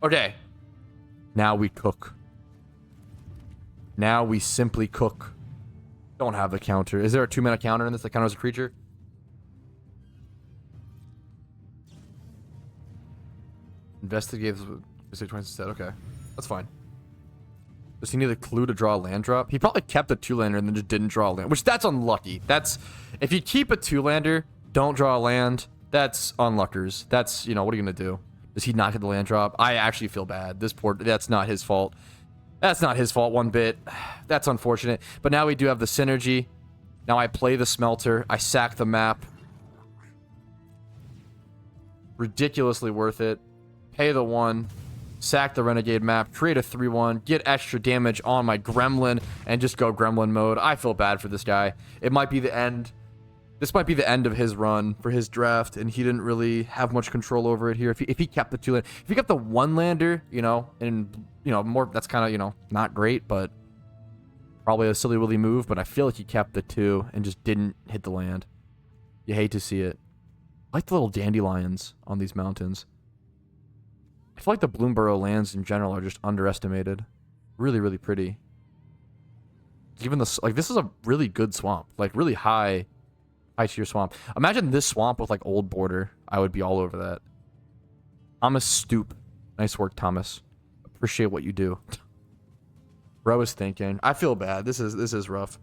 Okay. Now we cook. Now we simply cook. Don't have the counter. Is there a 2-mana counter in this that counters a creature? Investigate instead. Okay. That's fine. Does he need a clue to draw a land drop? He probably kept a 2-lander and then just didn't draw a land. Which, that's unlucky. That's... If you keep a 2-lander, don't draw a land, that's unluckers. That's, you know, what are you going to do? Does he not get the land drop? I actually feel bad. This poor... That's not his fault. That's not his fault one bit. That's unfortunate. But now we do have the synergy. Now I play the smelter. I sack the map. Ridiculously worth it. Pay the 1. Sack the renegade map. Create a 3/1. Get extra damage on my gremlin. And just go gremlin mode. I feel bad for this guy. It might be the end. This might be the end of his run for his draft. And he didn't really have much control over it here. If he kept the 2-lander. If he kept the 1-lander, you know, and, you know, more, that's kind of, you know, not great. But probably a silly willy move. But I feel like he kept the 2 and just didn't hit the land. You hate to see it. I like the little dandelions on these mountains. I feel like the Bloomborough lands in general are just underestimated. Really, really pretty. Even the... Like, this is a really good swamp. Like, really high tier swamp. Imagine this swamp with, like, old border. I would be all over that. Thomas Stoop. Nice work, Thomas. Appreciate what you do. Bro is thinking. I feel bad. This is rough.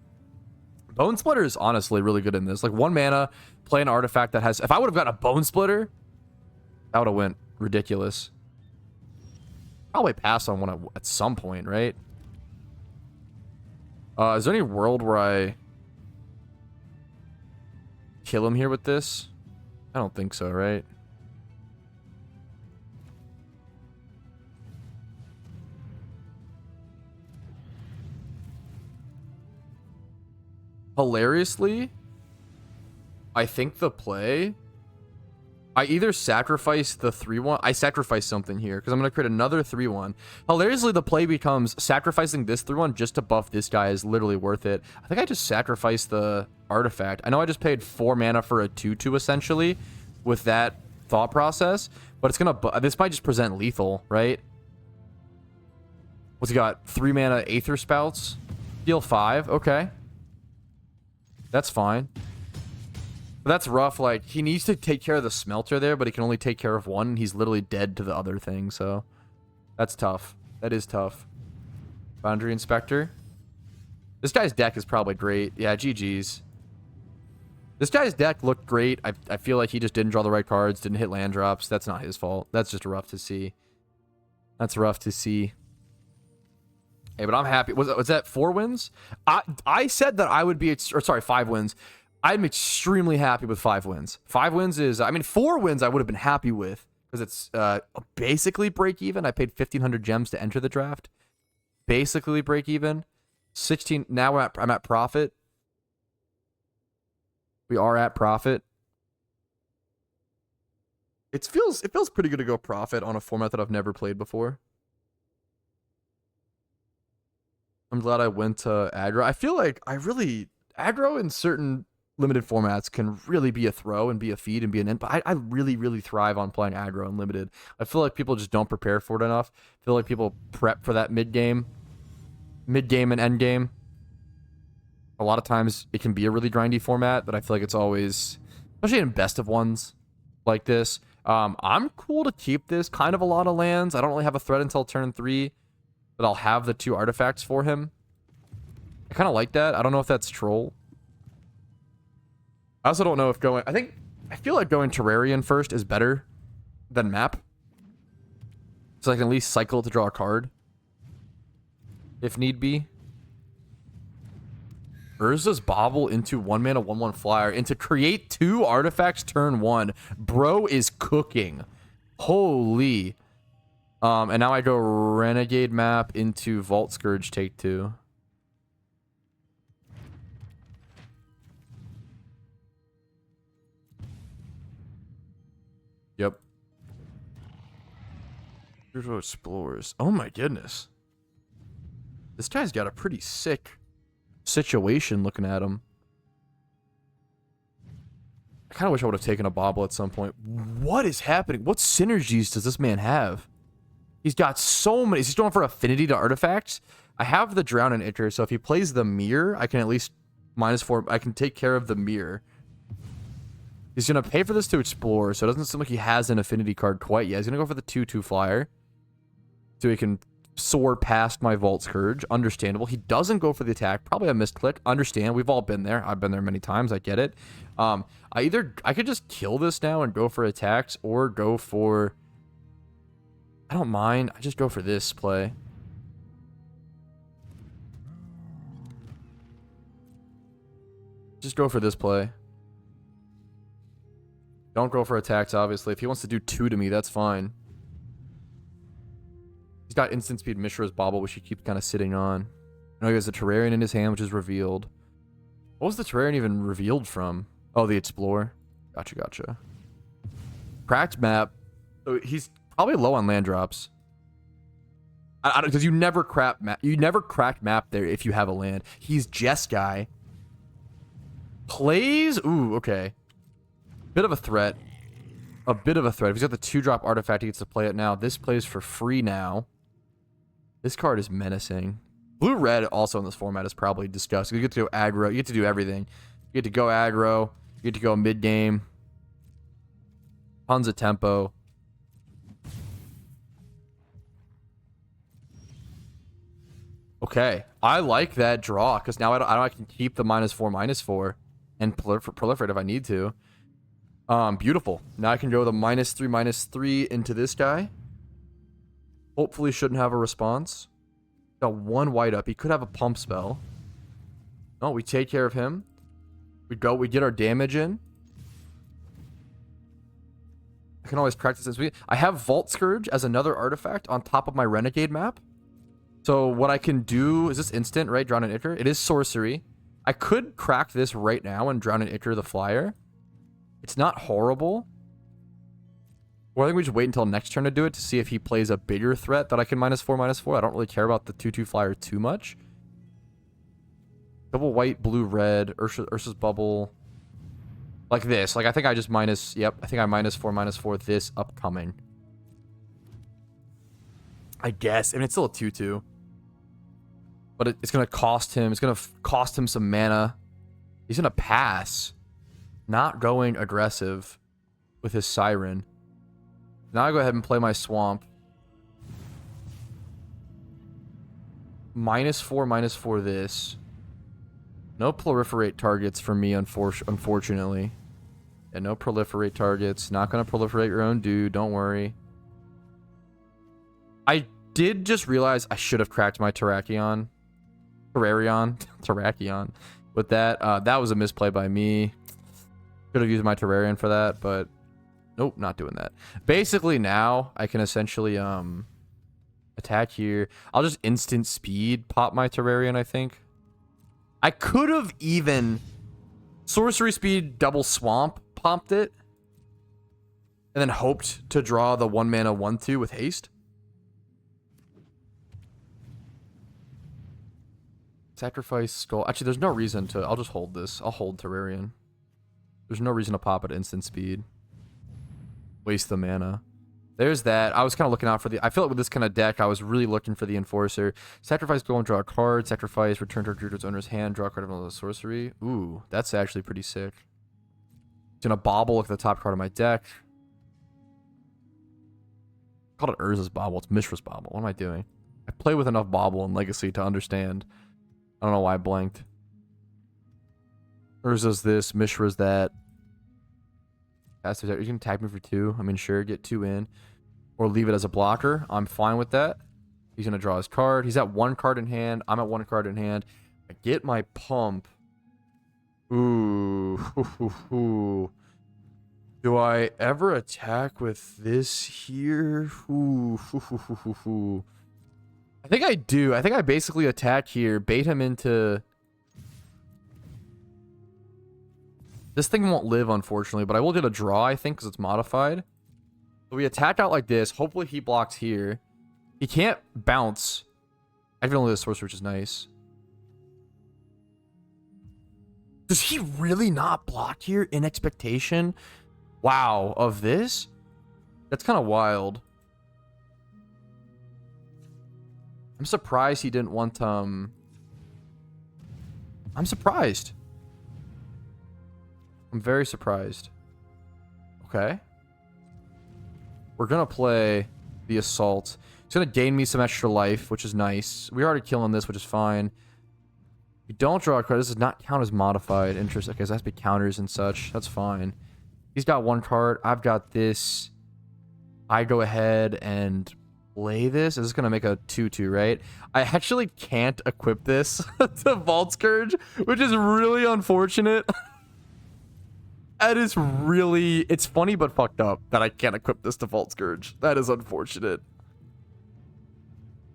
Bone Splitter is honestly really good in this. Like, 1 mana, play an artifact that has... If I would have gotten a Bone Splitter, that would have went ridiculous. Probably pass on one at some point, right? Is there any world where I kill him here with this? I don't think so, right? Hilariously, I think the play... I either sacrifice the 3/1. I sacrifice something here because I'm going to create another 3/1. Hilariously, the play becomes sacrificing this 3/1 just to buff this guy is literally worth it. I think I just sacrificed the artifact. I know I just paid 4 mana for a 2/2 essentially with that thought process, but it's going to... This might just present lethal, right? What's he got? 3 mana Aether Spouts. Deal 5. Okay. That's fine. That's rough. Like, he needs to take care of the smelter there, but he can only take care of 1. He's literally dead to the other thing, so that's tough. That is tough. Boundary Inspector. This guy's deck is probably great. Yeah, GG's. This guy's deck looked great. I feel like he just didn't draw the right cards, didn't hit land drops. That's not his fault. That's just rough to see. That's rough to see. Hey, but I'm happy. Was that 4 wins? I said that I would be... Or sorry, 5 wins. I'm extremely happy with 5 wins. 5 wins is... I mean, 4 wins I would have been happy with. Because it's basically break even. I paid 1,500 gems to enter the draft. Basically break even. 16... Now I'm at profit. We are at profit. It feels pretty good to go profit on a format that I've never played before. I'm glad I went to aggro. I feel like aggro in certain limited formats can really be a throw and be a feed and be an end, but I really, really thrive on playing aggro in limited. I feel like people just don't prepare for it enough. I feel like people prep for that mid-game and end game. A lot of times it can be a really grindy format, but I feel like it's always, especially in best of ones like this. I'm cool to keep this kind of a lot of lands. I don't really have a threat until turn 3, but I'll have the 2 artifacts for him. I kind of like that. I don't know if that's troll. I also don't know if going... I feel like going Terrarian first is better than map. So I can at least cycle to draw a card. If need be. Urza's Bauble into 1-mana 1/1 flyer. And to create 2 artifacts turn 1. Bro is cooking. Holy. And now I go Renegade map into Vault Scourge take 2. Yep. Explorers. Oh my goodness. This guy's got a pretty sick situation looking at him. I kind of wish I would have taken a Bauble at some point. What is happening? What synergies does this man have? He's got so many. Is he going for affinity to artifacts? I have the Drown and Itcher, so if he plays the Mirror, I can at least -4. I can take care of the Mirror. He's going to pay for this to explore, so it doesn't seem like he has an affinity card quite yet. He's going to go for the 2/2 flyer. So he can soar past my Vault Scourge. Understandable. He doesn't go for the attack. Probably a misclick. Understand. We've all been there. I've been there many times. I get it. I could just kill this now and go for attacks, or go for... I don't mind. I just go for this play. Just go for this play. Don't go for attacks, obviously. If he wants to do 2 to me, that's fine. He's got instant speed Mishra's Bauble, which he keeps kind of sitting on. I know he has a Terrarian in his hand, which is revealed. What was the Terrarian even revealed from? Oh, the Explorer. Gotcha. Cracked map. So he's probably low on land drops. Because you never crack map there if you have a land. He's Jeskai. Plays? Ooh, okay. Bit of a threat. A bit of a threat. If he's got the 2-drop artifact, he gets to play it now. This plays for free now. This card is menacing. Blue-red also in this format is probably disgusting. You get to go aggro. You get to do everything. You get to go aggro. You get to go mid-game. Tons of tempo. Okay. I like that draw, because now I can keep the -4/-4 and proliferate if I need to. Beautiful. Now I can go the -3/-3 into this guy. Hopefully shouldn't have a response. Got 1 white up. He could have a pump spell. No, we take care of him. We get our damage in. I can always practice this. I have Vault Scourge as another artifact on top of my Renegade map. So what I can do is this instant, right? Drown and Itcher. It is sorcery. I could crack this right now and Drown and Itcher the flyer. It's not horrible. Or I think we just wait until next turn to do it to see if he plays a bigger threat that I can -4/-4. I don't really care about the 2/2 flyer too much. Double white, blue, red, Ursa's Bubble. Like this. Like I think I just yep, I think I -4/-4 this upcoming. I guess. I mean, it's still a 2/2. But it's going to cost him. It's going to cost him some mana. He's going to pass. Not going aggressive with his Siren. Now I go ahead and play my Swamp. -4/-4 this. No proliferate targets for me, unfortunately. Yeah, no proliferate targets. Not going to proliferate your own dude. Don't worry. I did just realize I should have cracked my Terrarion. With that. That was a misplay by me. Could have used my Terrarion for that, but nope, not doing that. Basically now I can essentially attack here. I'll just instant speed pop my Terrarion, I think. I could have even sorcery speed double swamp popped it and then hoped to draw the 1-mana 1/2 with haste. Sacrifice Skull. Actually, there's no reason to... I'll just hold this. I'll hold Terrarion. There's no reason to pop at instant speed. Waste the mana. There's that. I was kind of looking out for the... I feel like with this kind of deck, I was really looking for the Enforcer. Sacrifice Skull and draw a card. Sacrifice, return to its owner's hand. Draw a card of another sorcery. Ooh, that's actually pretty sick. It's going to Bauble, look at the top card of my deck. I called it Urza's Bauble. It's Mishra's Bauble. What am I doing? I play with enough Bauble and Legacy to understand. I don't know why I blanked. Urza's this, Mishra's that. You can tag me for 2. I mean, sure, get 2 in. Or leave it as a blocker. I'm fine with that. He's going to draw his card. He's at 1 card in hand. I'm at 1 card in hand. I get my pump. Ooh. Do I ever attack with this here? Ooh. I think I do. I think I basically attack here, bait him into... This thing won't live, unfortunately, but I will get a draw, I think, because it's modified. So we attack out like this. Hopefully he blocks here. He can't bounce. I can only do the sorcerer, which is nice. Does he really not block here in expectation? Wow, of this? That's kind of wild. I'm surprised he didn't want, I'm surprised. I'm very surprised. Okay. We're going to play the Assault. It's going to gain me some extra life, which is nice. We're already killing this, which is fine. We don't draw a card. This does not count as modified interest. Okay, so it has to be counters and such. That's fine. He's got 1 card. I've got this. I go ahead and play this. This is going to make a 2/2, right? I actually can't equip this to Vault Scourge, which is really unfortunate. That is really... It's funny but fucked up that I can't equip this to Vault Scourge. That is unfortunate.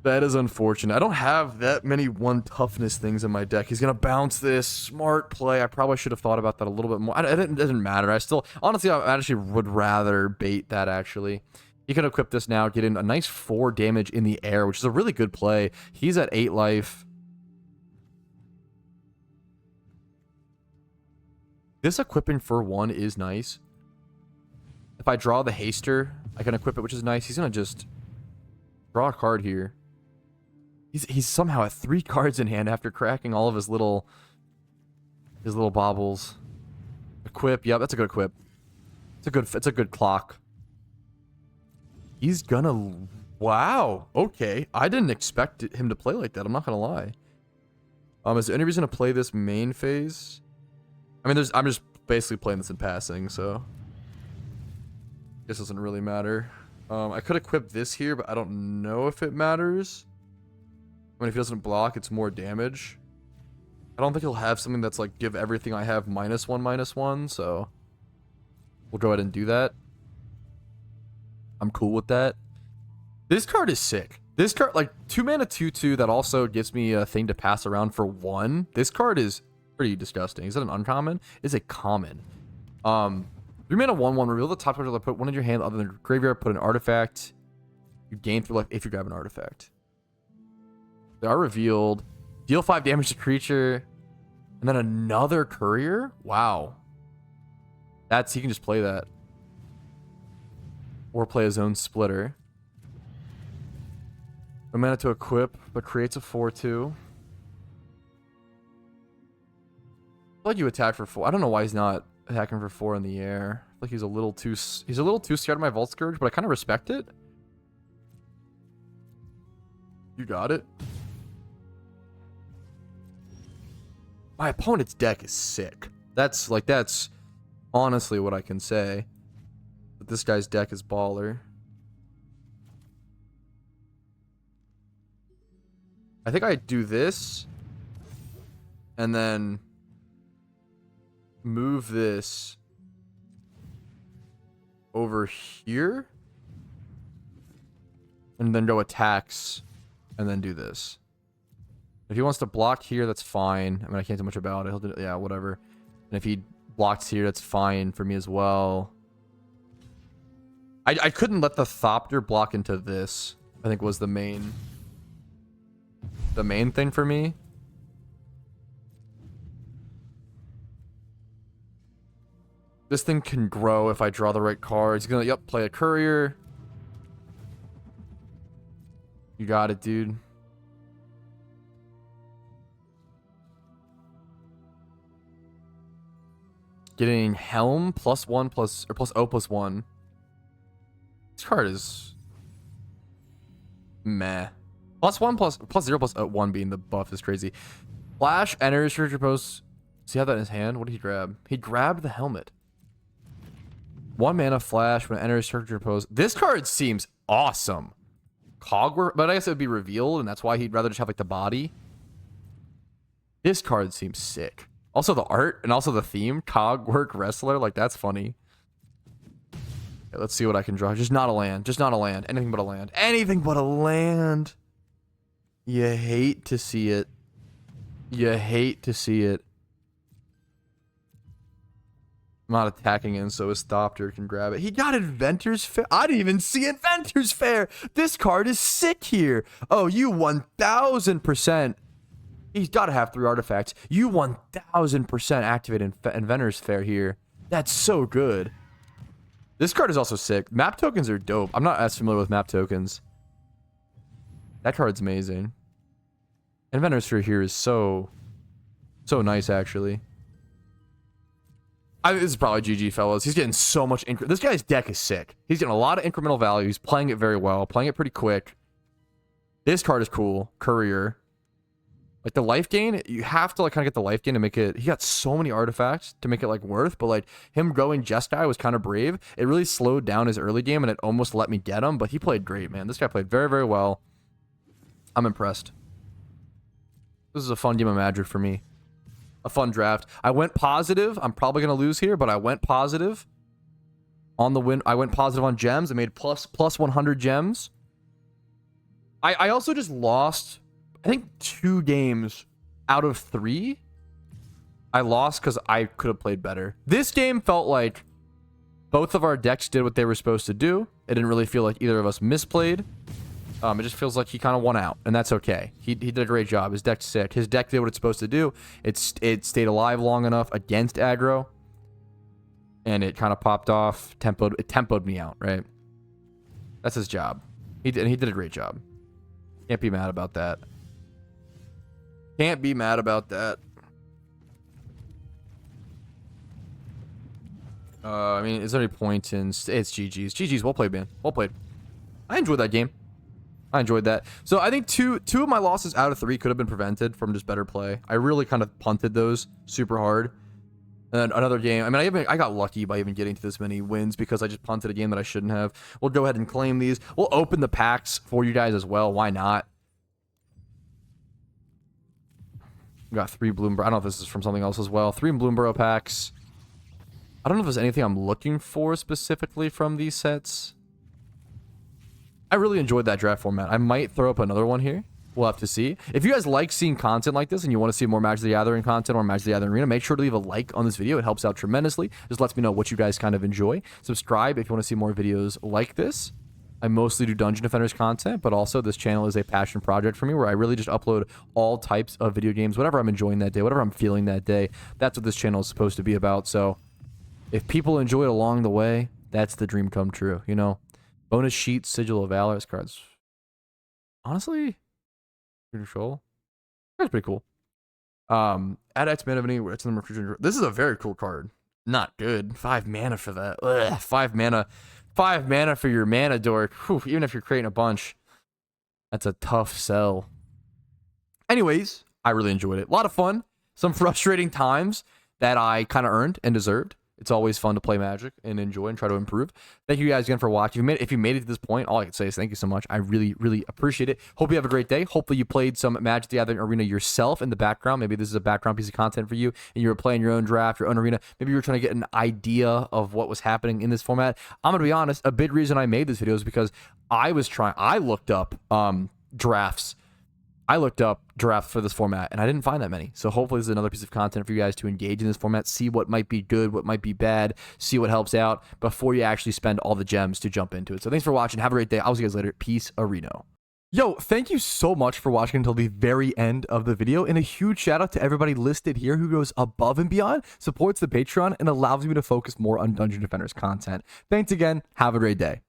That is unfortunate. I don't have that many 1 toughness things in my deck. He's going to bounce this. Smart play. I probably should have thought about that a little bit more. It doesn't matter. I still... Honestly, I actually would rather bait that, actually. He can equip this now, get in a nice 4 damage in the air, which is a really good play. He's at 8 life. This equipping for 1 is nice. If I draw the Haster, I can equip it, which is nice. He's going to just draw a card here. He's somehow at 3 cards in hand after cracking all of his little baubles. Equip. Yep, that's a good equip. It's a good clock. He's gonna... Wow. Okay. I didn't expect him to play like that. I'm not gonna lie. Is there any reason to play this main phase? I mean, I'm just basically playing this in passing, so... This doesn't really matter. I could equip this here, but I don't know if it matters. I mean, if he doesn't block, it's more damage. I don't think he'll have something that's like, give everything I have -1/-1, so... We'll go ahead and do that. I'm cool with that. This card is sick. This card, like, 2 mana 2/2 that also gives me a thing to pass around for 1. This card is pretty disgusting. Is that an uncommon? It's a common. 3 mana 1/1. Reveal the top card. Put 1 in your hand other than graveyard. Put an artifact. You gain 3 life if you grab an artifact. They are revealed. Deal 5 damage to creature. And then another courier? Wow. He can just play that. Or play his own splitter. A mana to equip, but creates a 4/2. I feel like you attack for 4. I don't know why he's not attacking for 4 in the air. I feel like he's a little too scared of my Vault Scourge, but I kind of respect it. You got it. My opponent's deck is sick. That's honestly what I can say. But this guy's deck is baller. I think I do this. And then move this over here. And then go attacks. And then do this. If he wants to block here, that's fine. I mean, I can't do much about it. He'll do, yeah, whatever. And if he blocks here, that's fine for me as well. I couldn't let the Thopter block into this. I think was the main thing for me. This thing can grow if I draw the right cards. He's gonna, yep, play a courier. You got it, dude. Getting Helm +1 +0/+1. This card is meh. +1 +0/+1 being the buff is crazy. Flash enters your post See how that in his hand? What did he grab? He grabbed the helmet. 1 mana flash when it enters structure pose. This card seems awesome. Cogwork, but I guess it would be revealed, and that's why he'd rather just have like the body. This card seems sick. Also the art and also the theme. Cogwork Wrestler, like that's funny. Okay, let's see what I can draw. Just not a land. Just not a land. Anything but a land. Anything but a land. You hate to see it. You hate to see it. I'm not attacking in, so his Thopter can grab it. He got Inventor's Fair. I didn't even see Inventor's Fair. This card is sick here. Oh, you 1000%. He's got to have 3 artifacts. You 1000% activate Inventor's Fair here. That's so good. This card is also sick. Map tokens are dope. I'm not as familiar with map tokens. That card's amazing. Inventor's Fair here is so nice, actually. This is probably GG, fellas. He's getting so much... This guy's deck is sick. He's getting a lot of incremental value. He's playing it very well. Playing it pretty quick. This card is cool. Courier. Like, the life gain, you have to, like, kind of get the life gain to make it... He got so many artifacts to make it, like, worth. But, like, him going Jeskai was kind of brave. It really slowed down his early game, and it almost let me get him. But he played great, man. This guy played very, very well. I'm impressed. This is a fun game of Magic for me. A fun draft. I went positive. I'm probably going to lose here, but I went positive on the win. I went positive on gems. I made plus 100 gems. I also just lost, I think, 2 games out of 3. I lost because I could have played better. This game felt like both of our decks did what they were supposed to do. It didn't really feel like either of us misplayed. It just feels like he kind of won out, and that's okay. He did a great job. His deck's sick. His deck did what it's supposed to do. It stayed alive long enough against aggro, and it kind of popped off. It tempoed me out, right? That's his job. He did a great job. Can't be mad about that. Can't be mad about that. I mean, is there any point in... It's GG's. GG's. Well played, man. Well played. I enjoyed that game. I enjoyed that. So I think two of my losses out of 3 could have been prevented from just better play. I really kind of punted those super hard. And then another game. I mean, I got lucky by even getting to this many wins because I just punted a game that I shouldn't have. We'll go ahead and claim these. We'll open the packs for you guys as well. Why not? We got 3 Bloomborough. I don't know if this is from something else as well. 3 Bloomborough packs. I don't know if there's anything I'm looking for specifically from these sets. I really enjoyed that draft format. I might throw up another one here. We'll have to see. If you guys like seeing content like this and you want to see more Magic the Gathering content or Magic the Gathering Arena, make sure to leave a like on this video. It helps out tremendously. Just lets me know what you guys kind of enjoy. Subscribe if you want to see more videos like this. I mostly do Dungeon Defenders content, but also this channel is a passion project for me where I really just upload all types of video games, whatever I'm enjoying that day, whatever I'm feeling that day. That's what this channel is supposed to be about. So if people enjoy it along the way, that's the dream come true, you know? Bonus sheet, Sigil of Valor. This card's honestly control. That's pretty cool. Add X mana it's in the This is a very cool card. Not good. 5 mana for that. Ugh, 5 mana. 5 mana for your mana dork. Whew, even if you're creating a bunch. That's a tough sell. Anyways, I really enjoyed it. A lot of fun. Some frustrating times that I kind of earned and deserved. It's always fun to play Magic and enjoy and try to improve. Thank you guys again for watching. If you made it to this point, all I can say is thank you so much. I really, really appreciate it. Hope you have a great day. Hopefully you played some Magic the Gathering Arena yourself in the background. Maybe this is a background piece of content for you and you were playing your own draft, your own arena. Maybe you were trying to get an idea of what was happening in this format. I'm going to be honest. A big reason I made this video is because I looked up drafts. I looked up drafts for this format, and I didn't find that many. So hopefully this is another piece of content for you guys to engage in this format, see what might be good, what might be bad, see what helps out before you actually spend all the gems to jump into it. So thanks for watching. Have a great day. I'll see you guys later. Peace, Areno. Yo, thank you so much for watching until the very end of the video, and a huge shout out to everybody listed here who goes above and beyond, supports the Patreon, and allows me to focus more on Dungeon Defenders content. Thanks again. Have a great day.